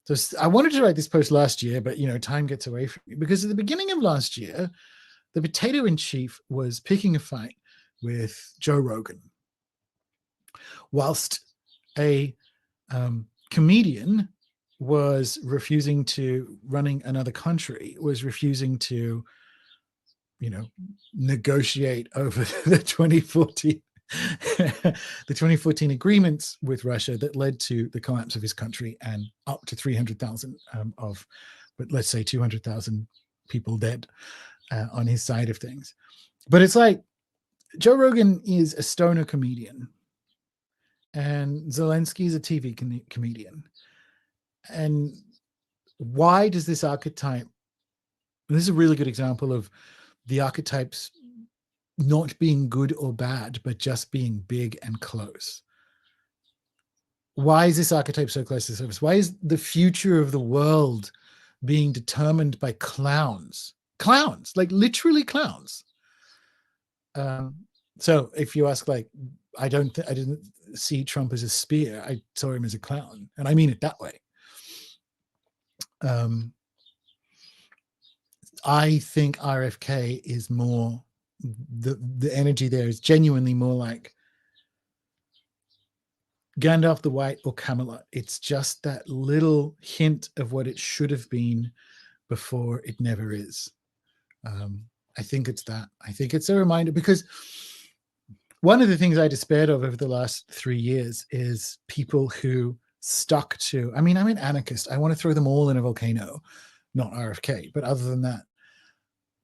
So I wanted to write this post last year, but time gets away from me, because at the beginning of last year, the potato in chief was picking a fight with Joe Rogan, whilst a comedian was refusing to, running another country, was refusing to negotiate over the 2014 agreements with Russia that led to the collapse of his country and up to 300,000 but let's say 200,000 people dead on his side of things. But it's like, Joe Rogan is a stoner comedian and Zelensky is a TV comedian. And why does this archetype, this is a really good example of the archetypes not being good or bad, but just being big and close. Why is this archetype so close to the surface? Why is the future of the world being determined by clowns? Clowns, like literally clowns. So if you ask, like, I didn't see Trump as a spear. I saw him as a clown, and I mean it that way. I think RFK is more, the energy there is genuinely more like Gandalf the White or Camelot. It's just that little hint of what it should have been before it never is. I think it's that. I think it's a reminder, because one of the things I despaired of over the last 3 years is people who stuck to, I'm an anarchist. I want to throw them all in a volcano, not RFK. But other than that,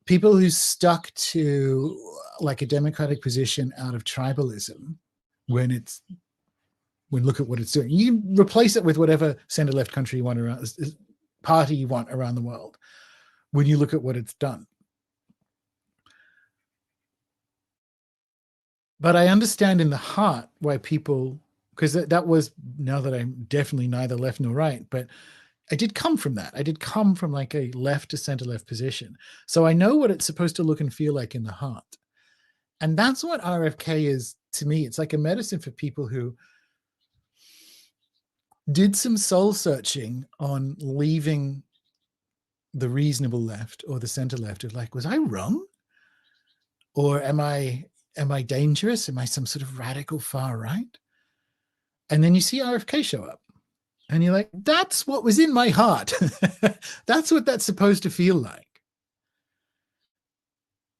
people who stuck to like a democratic position out of tribalism, when look at what it's doing. You replace it with whatever center-left country you want around, party you want around the world. When you look at what it's done. But I understand in the heart why people, because that was, now that I'm definitely neither left nor right, but I did come from that. I did come from like a left to center left position. So I know what it's supposed to look and feel like in the heart. And that's what RFK is to me. It's like a medicine for people who did some soul searching on leaving the reasonable left or the center left of like, was I wrong? Or am I dangerous? Am I some sort of radical far right? And then you see RFK show up. And you're like, that's what was in my heart. That's what that's supposed to feel like.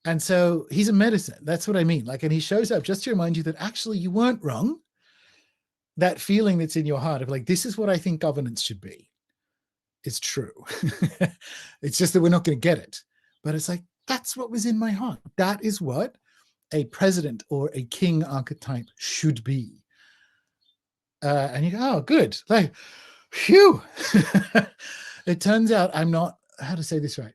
And so he's a medicine. That's what I mean. Like, and he shows up just to remind you that actually you weren't wrong. That feeling that's in your heart of like, this is what I think governance should be. It's true. It's just that we're not going to get it. But it's like, that's what was in my heart. That is what a president or a king archetype should be. And you go, oh, good. Like, phew. It turns out I'm not, how to say this right?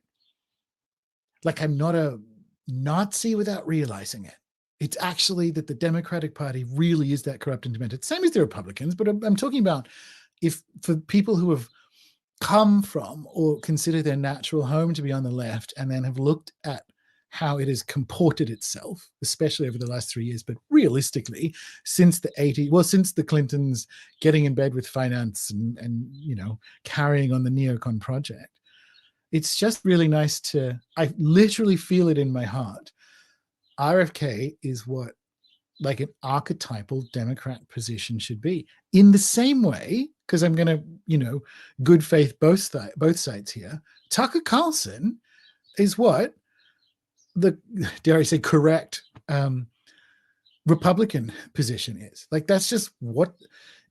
Like, I'm not a Nazi without realizing it. It's actually that the Democratic Party really is that corrupt and demented. Same as the Republicans, but I'm talking about if for people who have come from or consider their natural home to be on the left and then have looked at how it has comported itself, especially over the last 3 years, but realistically, since the 80s, well, since the Clintons getting in bed with finance and you know, carrying on the neocon project, it's just really nice to, I literally feel it in my heart. RFK is what like an archetypal Democrat position should be. In the same way, because I'm going to, you know, good faith both sides here, Tucker Carlson is what the, dare I say, correct Republican position is. Like, that's just what,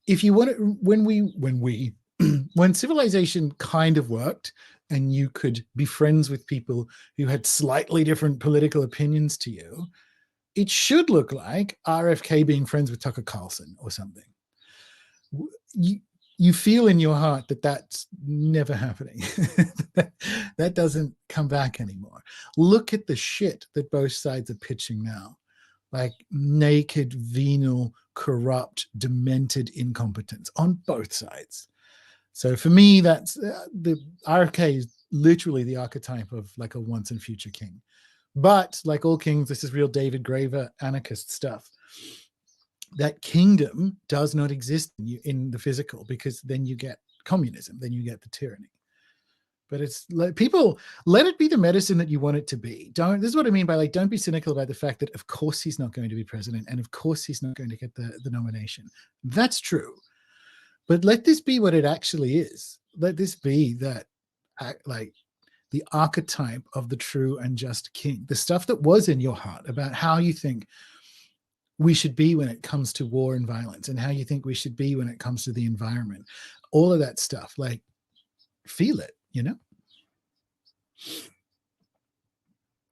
if you want to, when civilization kind of worked and you could be friends with people who had slightly different political opinions to you, it should look like RFK being friends with Tucker Carlson or something. You feel in your heart that that's never happening. That doesn't come back anymore. Look at the shit that both sides are pitching now. Like naked, venal, corrupt, demented incompetence on both sides. So for me, that's the RFK is literally the archetype of like a once and future king. But like all kings, this is real David Graeber anarchist stuff. That kingdom does not exist in the physical, because then you get communism, then you get the tyranny. But it's like, people, let it be the medicine that you want it to be. This is what I mean by like, don't be cynical about the fact that of course he's not going to be president and of course he's not going to get the nomination. That's true. But let this be what it actually is. Let this be that, like, the archetype of the true and just king, the stuff that was in your heart about how you think we should be when it comes to war and violence, and how you think we should be when it comes to the environment, all of that stuff, like, feel it, you know?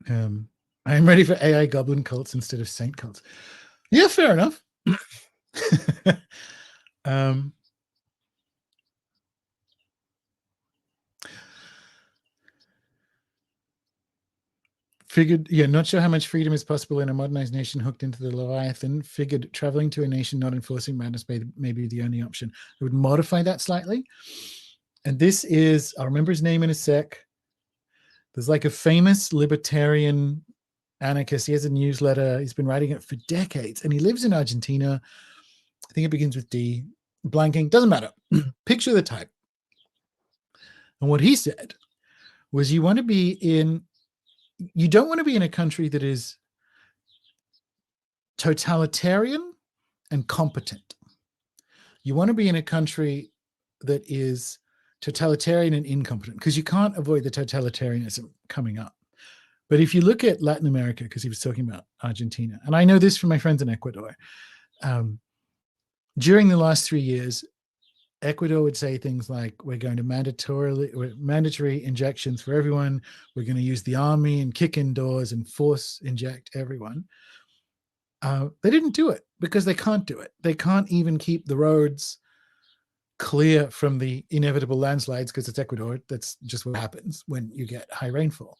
I'm ready for AI goblin cults instead of saint cults. Yeah, fair enough. Figured, yeah, not sure how much freedom is possible in a modernized nation hooked into the Leviathan. Figured traveling to a nation not enforcing madness may be the only option. I would modify that slightly. And this is, I'll remember his name in a sec. There's like a famous libertarian anarchist. He has a newsletter. He's been writing it for decades. And he lives in Argentina. I think it begins with D. Blanking, doesn't matter. Picture the type. And what he said was, you don't want to be in a country that is totalitarian and competent. You want to be in a country that is totalitarian and incompetent, because you can't avoid the totalitarianism coming up. But if you look at Latin America, because he was talking about Argentina, and I know this from my friends in Ecuador, during the last 3 years, Ecuador would say things like, we're going to mandatory injections for everyone. We're going to use the army and kick in doors and force inject everyone. They didn't do it because they can't do it. They can't even keep the roads clear from the inevitable landslides, because it's Ecuador. That's just what happens when you get high rainfall.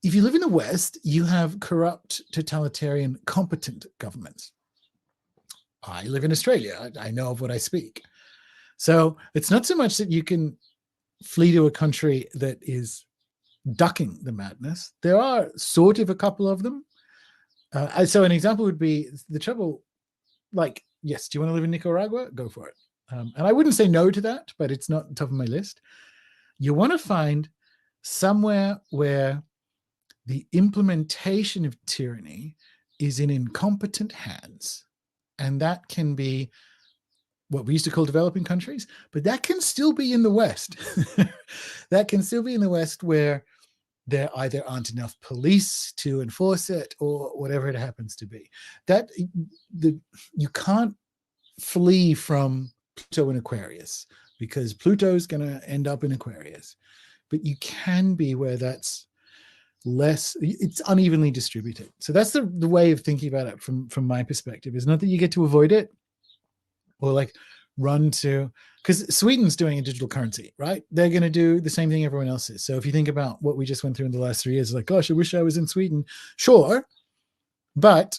If you live in the West, you have corrupt, totalitarian, competent governments. I live in Australia. I know of what I speak. So it's not so much that you can flee to a country that is ducking the madness. There are sort of a couple of them. So an example would be the trouble, like, yes, do you want to live in Nicaragua? Go for it. And I wouldn't say no to that, but it's not top of my list. You want to find somewhere where the implementation of tyranny is in incompetent hands. And that can be what we used to call developing countries, but that can still be in the West. That can still be in the West where there either aren't enough police to enforce it or whatever it happens to be. That you can't flee from Pluto in Aquarius because Pluto is going to end up in Aquarius, but you can be where that's less, it's unevenly distributed. So that's the way of thinking about it from my perspective. Is not that you get to avoid it or like run to, because Sweden's doing a digital currency, right? They're going to do the same thing everyone else is. So if you think about what we just went through in the last 3 years, like, gosh, I wish I was in Sweden. Sure. But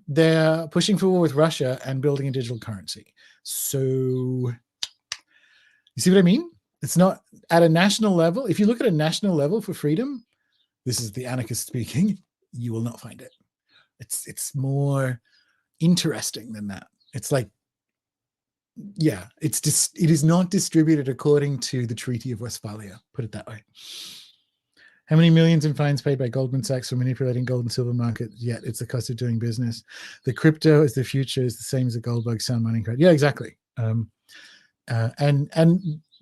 they're pushing forward with Russia and building a digital currency. So you see what I mean? It's not at a national level. If you look at a national level for freedom, this is the anarchist speaking, you will not find it. It's more interesting than that. It's like, yeah, it is not distributed according to the Treaty of Westphalia, put it that way. How many millions in fines paid by Goldman Sachs for manipulating gold and silver market? Yet it's the cost of doing business. The crypto is the future, is the same as the gold bug sound mining credit. Yeah, exactly. And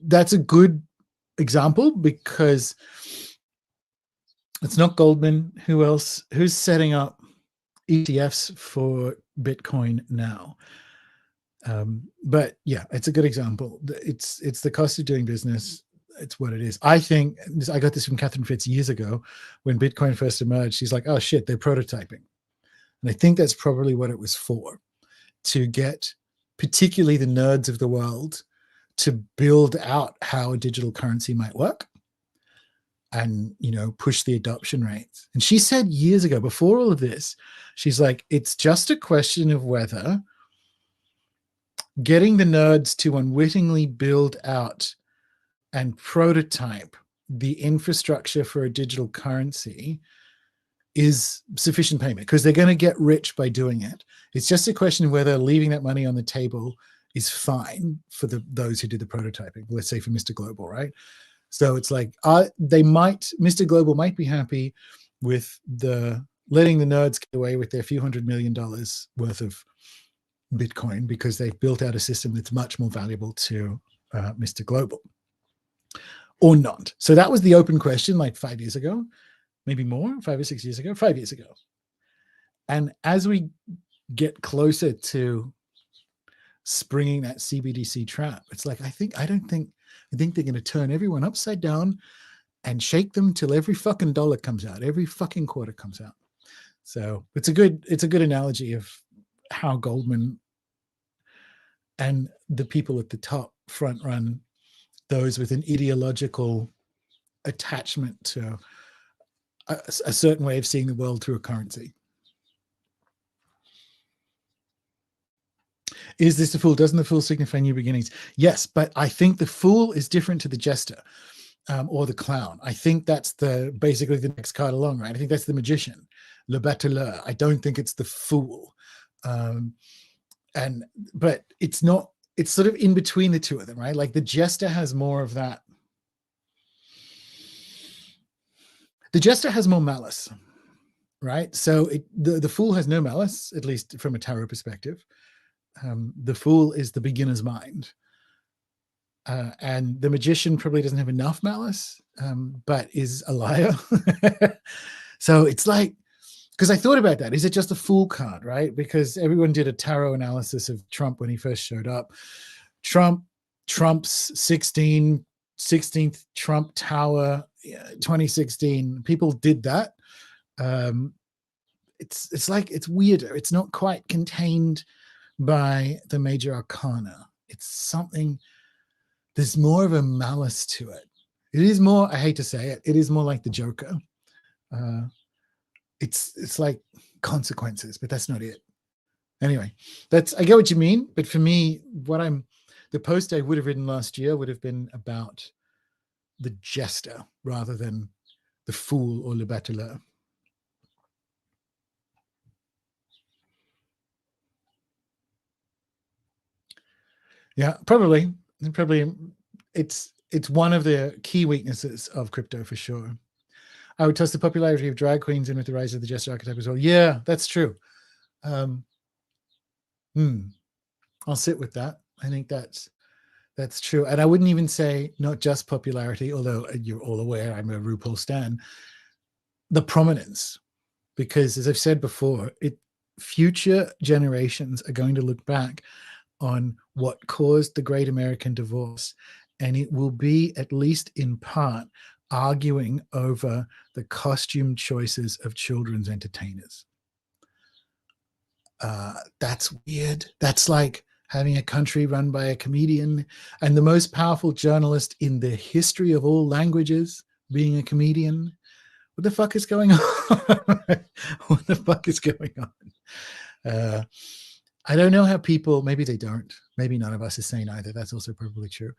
that's a good example because it's not Goldman. Who else? Who's setting up ETFs for Bitcoin now? But yeah, it's a good example. It's the cost of doing business. It's what it is. I think I got this from Catherine Fitz years ago when Bitcoin first emerged. She's like, oh shit, they're prototyping. And I think that's probably what it was for, to get particularly the nerds of the world to build out how a digital currency might work and, you know, push the adoption rates. And she said years ago, before all of this, she's like, it's just a question of whether getting the nerds to unwittingly build out and prototype the infrastructure for a digital currency is sufficient payment, because they're going to get rich by doing it. It's just a question of whether leaving that money on the table is fine for those who did the prototyping, let's say for Mr. Global, right? So it's like, Mr. Global might be happy with letting the nerds get away with their few $100 million worth of Bitcoin because they've built out a system that's much more valuable to Mr. Global, or not. So that was the open question like 5 years ago, maybe more, 5 or 6 years ago, 5 years ago. And as we get closer to springing that CBDC trap, it's like, I think they're going to turn everyone upside down and shake them till every fucking dollar comes out, every fucking quarter comes out. So it's a good analogy of how Goldman and the people at the top front run those with an ideological attachment to a certain way of seeing the world through a currency. Is this the Fool? Doesn't the Fool signify new beginnings? Yes, but I think the Fool is different to the Jester or the Clown. I think that's basically the next card along, right? I think that's the Magician, Le Battleur. I don't think it's the Fool. But it's not, it's sort of in between the two of them, right? Like the Jester has more of that. The Jester has more malice, right? So the Fool has no malice, at least from a tarot perspective. The Fool is the beginner's mind. And the Magician probably doesn't have enough malice, but is a liar. So it's like, because I thought about that. Is it just a Fool card, right? Because everyone did a tarot analysis of Trump when he first showed up. Trump's 16th Trump Tower, 2016. People did that. It's like, it's weirder. It's not quite contained by the major arcana. It's something, there's more of a malice to it. It is more, I hate to say it, it is more like the Joker. It's like consequences, but that's not it. Anyway, I get what you mean. But for me, the post I would have written last year would have been about the jester rather than the fool or le battleur. Yeah, probably it's one of the key weaknesses of crypto for sure. I would toss the popularity of drag queens in with the rise of the jester archetype as well. Yeah, that's true. I'll sit with that. I think that's true. And I wouldn't even say not just popularity, although you're all aware I'm a RuPaul stan, the prominence. Because as I've said before, future generations are going to look back on what caused the Great American Divorce, and it will be, at least in part, arguing over the costume choices of children's entertainers. That's weird. That's like having a country run by a comedian and the most powerful journalist in the history of all languages being a comedian. What the fuck is going on? What the fuck is going on? I don't know how people, maybe they don't, maybe none of us is sane either. That's also probably true.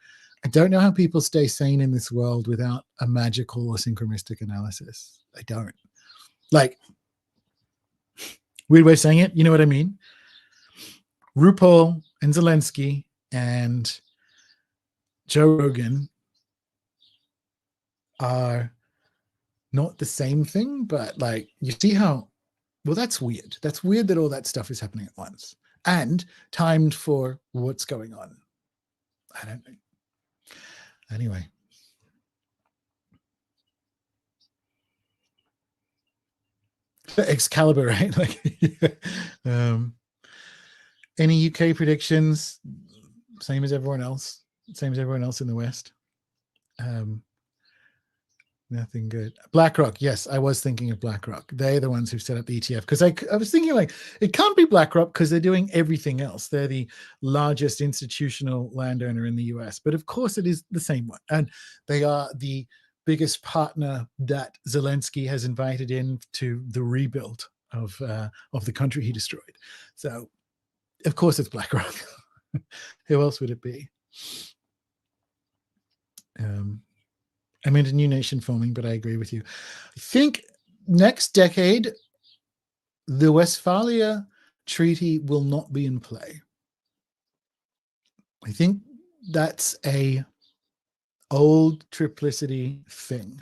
I don't know how people stay sane in this world without a magical or synchronistic analysis. I don't. Like, weird way of saying it, you know what I mean? RuPaul and Zelensky and Joe Rogan are not the same thing, but like, you see how, well, that's weird. That's weird that all that stuff is happening at once and timed for what's going on. I don't know. Anyway. Excalibur, right? Like, any UK predictions? Same as everyone else. Same as everyone else in the West. Nothing good. BlackRock. Yes, I was thinking of BlackRock. They're the ones who set up the ETF, because I was thinking, like, it can't be BlackRock because they're doing everything else. They're the largest institutional landowner in the US, but of course it is the same one, and they are the biggest partner that Zelensky has invited in to the rebuild of the country he destroyed. So, of course, it's BlackRock. Who else would it be? I mean, a new nation forming, but I agree with you. I think next decade, the Westphalia Treaty will not be in play. I think that's a old triplicity thing.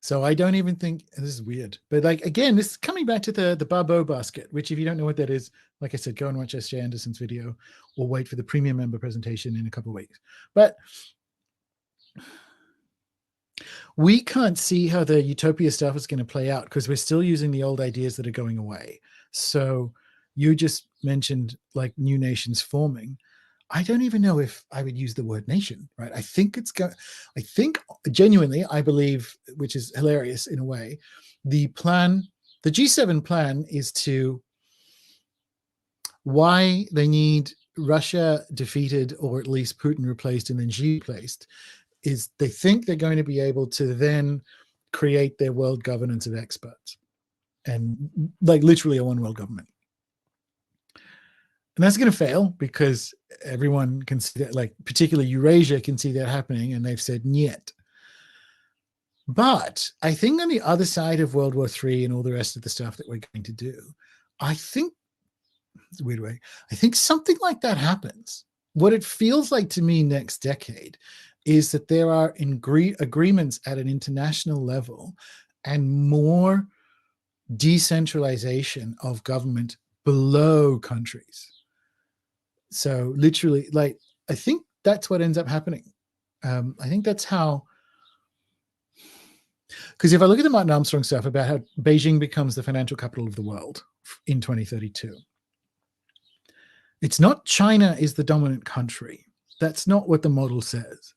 So I don't even think, this is weird, but like, again, this is coming back to the Barbeau basket, which, if you don't know what that is, like I said, go and watch S.J. Anderson's video or wait for the premium member presentation in a couple of weeks. But we can't see how the utopia stuff is going to play out because we're still using the old ideas that are going away. So you just mentioned like new nations forming. I don't even know if I would use the word nation, right? I think genuinely, I believe, which is hilarious in a way, the G7 plan is to, why they need Russia defeated or at least Putin replaced and then Xi replaced, is they think they're going to be able to then create their world governance of experts and like literally a one world government. And that's going to fail because everyone can see that, like particularly Eurasia can see that happening, and they've said niet. But I think on the other side of World War III and all the rest of the stuff that we're going to do, I think, it's a weird way, I think something like that happens. What it feels like to me next decade is that there are agreements at an international level and more decentralization of government below countries. So literally, like, I think that's what ends up happening. I think that's how, because if I look at the Martin Armstrong stuff about how Beijing becomes the financial capital of the world in 2032, it's not China is the dominant country. That's not what the model says.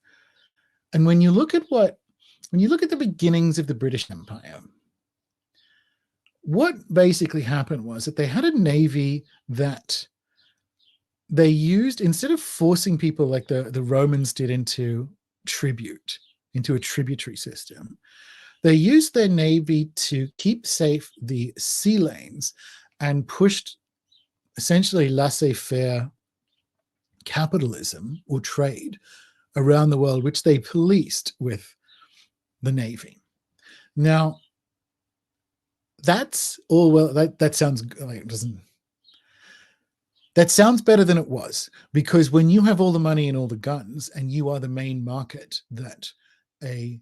And when you look at the beginnings of the British Empire, what basically happened was that they had a navy that they used, instead of forcing people like the Romans did into a tributary system, they used their navy to keep safe the sea lanes and pushed essentially laissez-faire capitalism or trade around the world, which they policed with the Navy. Now, that's all well. That sounds like it doesn't. That sounds better than it was, because when you have all the money and all the guns, and you are the main market that a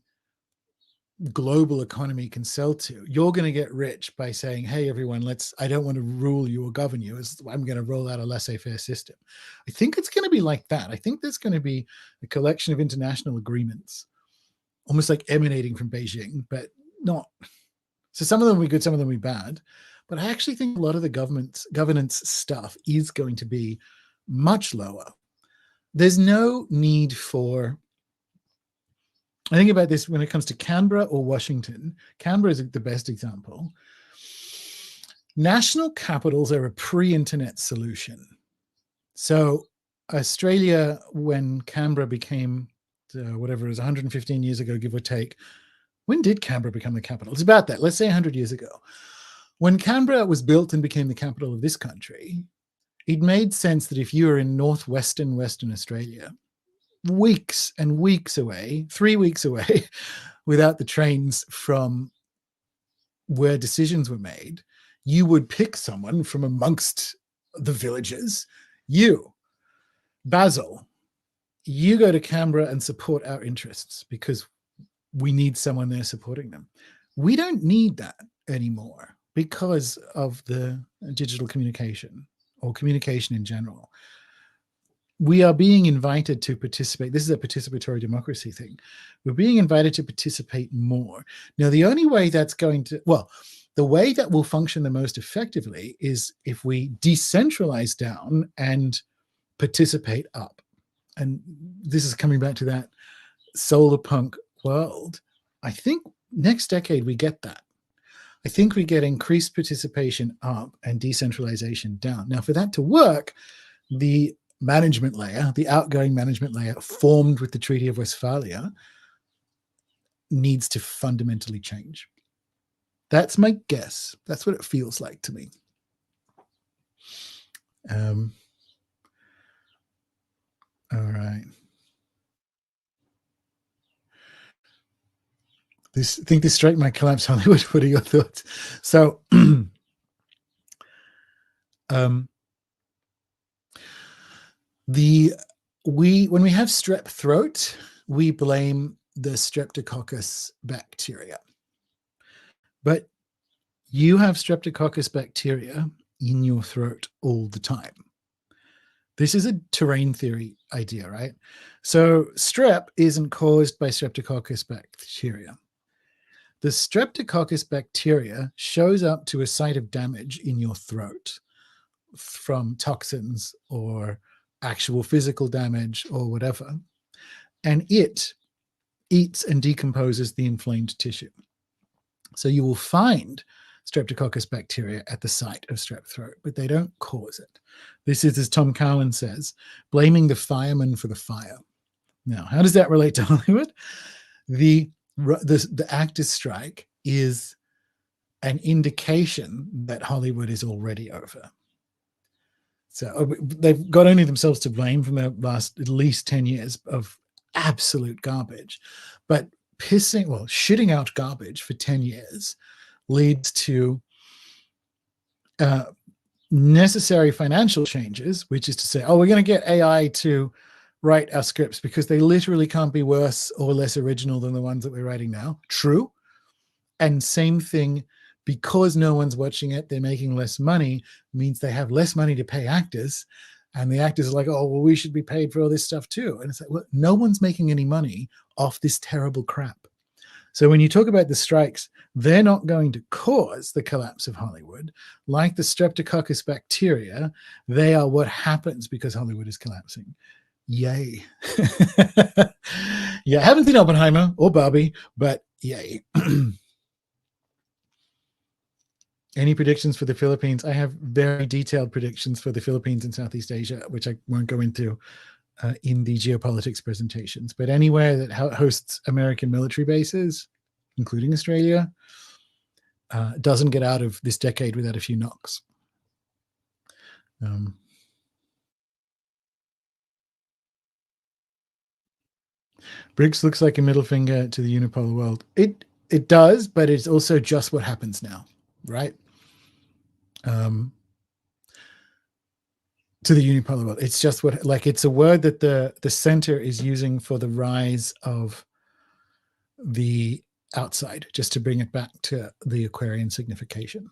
global economy can sell to, you're going to get rich by saying, hey, everyone, I don't want to rule you or govern you. I'm going to roll out a laissez-faire system. I think it's going to be like that. I think there's going to be a collection of international agreements, almost like emanating from Beijing, but not. So some of them will be good, some of them will be bad. But I actually think a lot of the governance stuff is going to be much lower. There's no need for, I think about this when it comes to Canberra or Washington. Canberra is the best example. National capitals are a pre-internet solution. So Australia, when Canberra became, whatever it was, 115 years ago, give or take, when did Canberra become the capital? It's about that. Let's say 100 years ago. When Canberra was built and became the capital of this country, it made sense that if you were in northwestern Western Australia, weeks and weeks away, 3 weeks away, without the trains from where decisions were made, you would pick someone from amongst the villages. You, Basil, you go to Canberra and support our interests because we need someone there supporting them. We don't need that anymore because of the digital communication or communication in general. We are being invited to participate. This is a participatory democracy thing. We're being invited to participate more. Now, the only way that's going to, well, the way that will function the most effectively is if we decentralize down and participate up. And this is coming back to that solar punk world. I think next decade we get that. I think we get increased participation up and decentralization down. Now, for that to work, the management layer, the outgoing management layer formed with the Treaty of Westphalia, needs to fundamentally change. That's my guess. That's what it feels like to me. All right. I think this straight might collapse Hollywood. What are your thoughts? So, when we have strep throat, we blame the Streptococcus bacteria. But you have Streptococcus bacteria in your throat all the time. This is a terrain theory idea, right? So strep isn't caused by Streptococcus bacteria. The Streptococcus bacteria shows up to a site of damage in your throat from toxins or actual physical damage or whatever, and it eats and decomposes the inflamed tissue. So you will find Streptococcus bacteria at the site of strep throat, but they don't cause it. This is, as Tom Cowan says, blaming the fireman for the fire. Now, how does that relate to Hollywood? The actors' strike is an indication that Hollywood is already over. So they've got only themselves to blame from the last at least 10 years of absolute garbage. But shitting out garbage for 10 years leads to necessary financial changes, which is to say, we're going to get AI to write our scripts because they literally can't be worse or less original than the ones that we're writing now. True. And same thing, because no one's watching it, they're making less money, means they have less money to pay actors. And the actors are like, we should be paid for all this stuff too. And it's like, well, no one's making any money off this terrible crap. So when you talk about the strikes, they're not going to cause the collapse of Hollywood. Like the Streptococcus bacteria, they are what happens because Hollywood is collapsing. Yay. Yeah, I haven't seen Oppenheimer or Barbie, but yay. Any predictions for the Philippines? I have very detailed predictions for the Philippines and Southeast Asia, which I won't go into in the geopolitics presentations. But anywhere that hosts American military bases, including Australia, doesn't get out of this decade without a few knocks. BRICS looks like a middle finger to the unipolar world. It does, but it's also just what happens now, right? To the unipolar world. It's just what, like, it's a word that the center is using for the rise of the outside, just to bring it back to the Aquarian signification.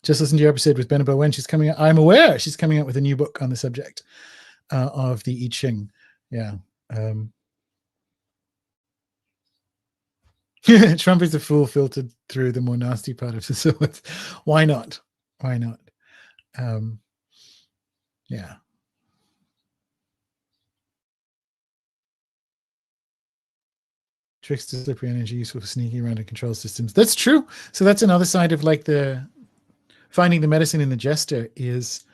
Just listen to your episode with Benabo when she's coming out. I'm aware she's coming out with a new book on the subject of the I Ching. Yeah. Trump is a fool filtered through the more nasty part of the swords. Why not? Why not? Yeah. Tricks to slippery energy useful for sneaking around in control systems. That's true. So that's another side of like the finding the medicine in the jester is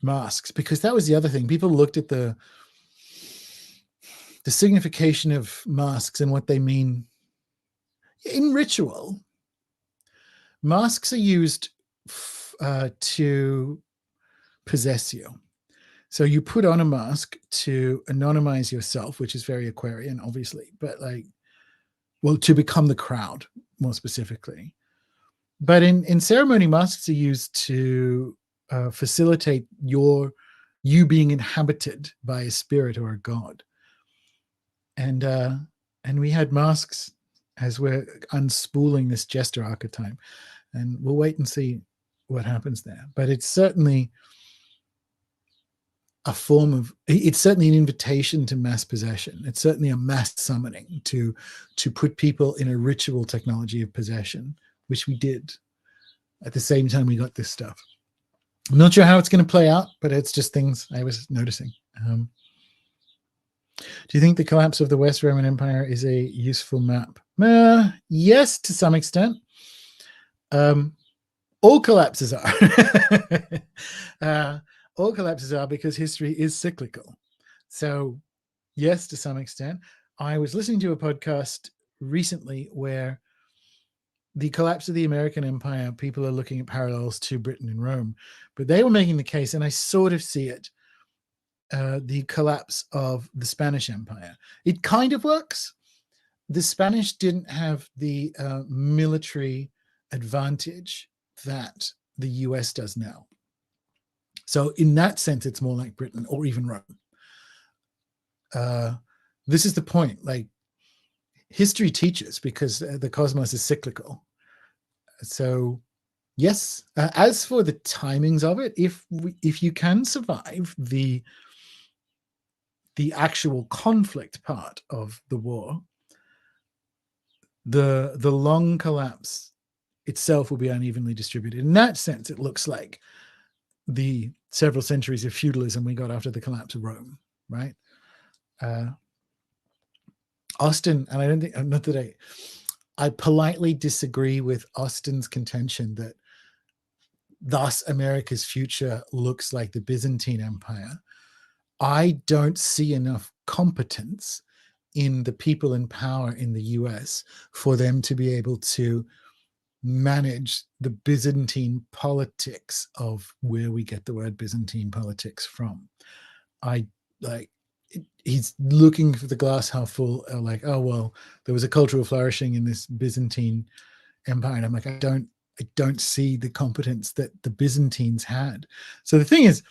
masks, because that was the other thing. People looked at the signification of masks and what they mean in ritual. Masks are used to possess you. So you put on a mask to anonymize yourself, which is very Aquarian, obviously, but like, well, to become the crowd more specifically. But in ceremony, masks are used to facilitate you being inhabited by a spirit or a god. And we had masks as we're unspooling this jester archetype, and we'll wait and see what happens there. But it's certainly a form of, it's certainly an invitation to mass possession. It's certainly a mass summoning to put people in a ritual technology of possession, which we did at the same time we got this stuff. I'm not sure how it's going to play out, but it's just things I was noticing. Do you think the collapse of the West Roman Empire is a useful map? Yes, to some extent. All collapses are. All collapses are, because history is cyclical. So yes, to some extent. I was listening to a podcast recently where the collapse of the American Empire, people are looking at parallels to Britain and Rome, but they were making the case, and I sort of see it, the collapse of the Spanish Empire. It kind of works. The Spanish didn't have the military advantage that the US does now. So in that sense, it's more like Britain or even Rome. This is the point. Like, history teaches, because the cosmos is cyclical. So yes, as for the timings of it, if you can survive the actual conflict part of the war, the long collapse itself will be unevenly distributed. In that sense, it looks like the several centuries of feudalism we got after the collapse of Rome, right? Austin, and I don't think, not that I politely disagree with Austin's contention that thus America's future looks like the Byzantine Empire. I don't see enough competence in the people in power in the US for them to be able to manage the Byzantine politics of where we get the word Byzantine politics from. He's looking for the glass half full, like, oh, well, there was a cultural flourishing in this Byzantine empire. And I'm like, I don't see the competence that the Byzantines had. So the thing is,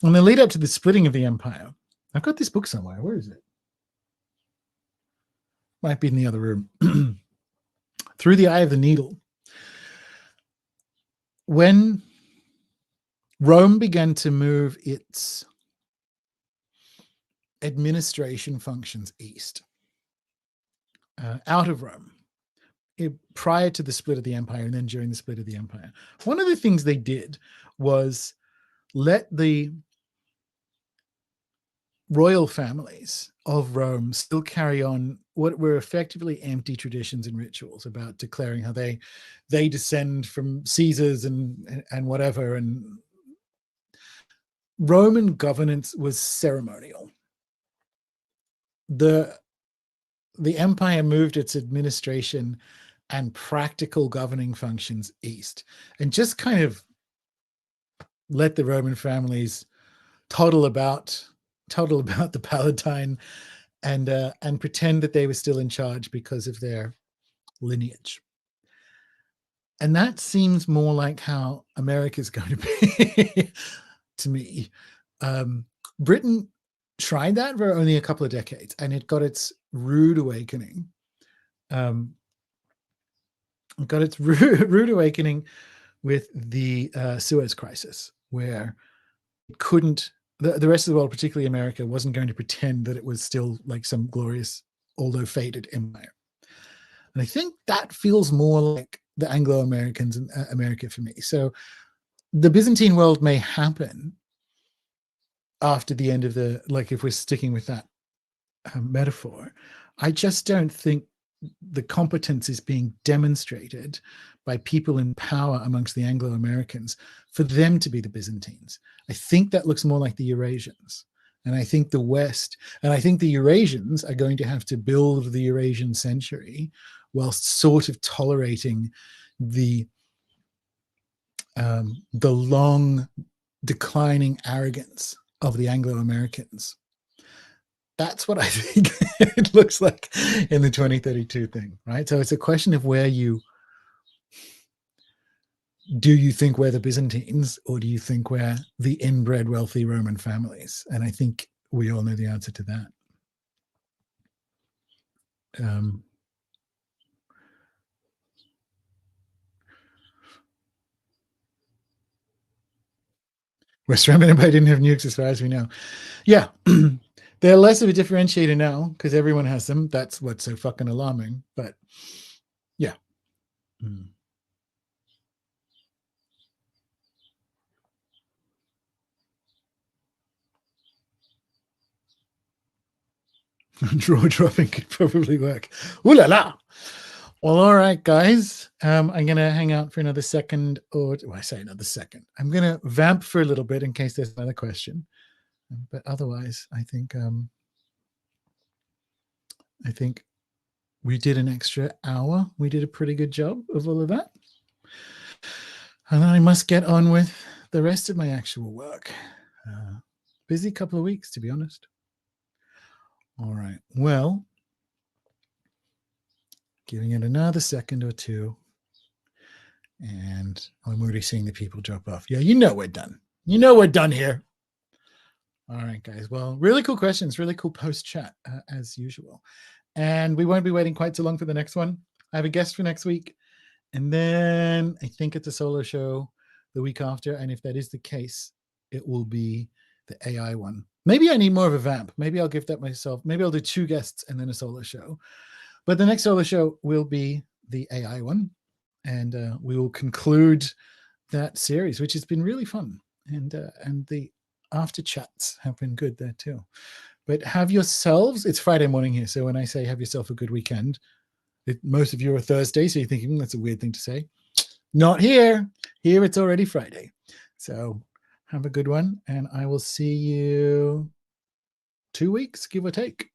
when they lead up to the splitting of the empire, I've got this book somewhere. Where is it? Might be in the other room. Through the Eye of the Needle. When Rome began to move its administration functions east, out of Rome, prior to the split of the empire and then during the split of the empire, one of the things they did was let the royal families of Rome still carry on what were effectively empty traditions and rituals about declaring how they descend from Caesars and whatever. And Roman governance was ceremonial. The empire moved its administration and practical governing functions east, and just kind of let the Roman families toddle about toddle about the Palatine and pretend that they were still in charge because of their lineage. And that seems more like how America's going to be to me. Britain tried that for only a couple of decades, and it got its rude awakening. Rude awakening with the Suez Crisis, where it couldn't, the rest of the world, particularly America, wasn't going to pretend that it was still like some glorious, although faded empire. And I think that feels more like the Anglo-Americans and America for me. So the Byzantine world may happen after the end of the, like if we're sticking with that metaphor, I just don't think the competence is being demonstrated by people in power amongst the Anglo-Americans for them to be the Byzantines. I think that looks more like the Eurasians. And I think the West, and I think the Eurasians are going to have to build the Eurasian century whilst sort of tolerating the long declining arrogance of the Anglo-Americans. That's what I think it looks like in the 2032 thing, right? So it's a question of where do you think we're the Byzantines, or do you think we're the inbred wealthy Roman families? And I think we all know the answer to that. West Roman Empire didn't have nukes as far as we know. Yeah, they're less of a differentiator now because everyone has them. That's what's so fucking alarming. But yeah. Draw dropping could probably work. Ooh la la. Well, all right, guys. I'm going to hang out for another second, or well, I say another second. I'm going to vamp for a little bit in case there's another question. But otherwise, I think we did an extra hour. We did a pretty good job of all of that. And I must get on with the rest of my actual work. Busy couple of weeks, to be honest. All right. Well, giving it another second or two. And I'm already seeing the people drop off. Yeah, you know we're done. You know we're done here. All right, guys. Well, really cool questions. Really cool post chat, as usual. And we won't be waiting quite so long for the next one. I have a guest for next week. And then I think it's a solo show the week after. And if that is the case, it will be the AI one. Maybe I need more of a vamp. Maybe I'll give that myself. Maybe I'll do 2 guests and then a solo show. But the next solo show will be the AI one. And we will conclude that series, which has been really fun. And the after chats have been good there too. But have yourselves, it's Friday morning here. So when I say have yourself a good weekend, most of you are Thursday. So you're thinking that's a weird thing to say. Not here. Here it's already Friday. So have a good one. And I will see you 2 weeks, give or take.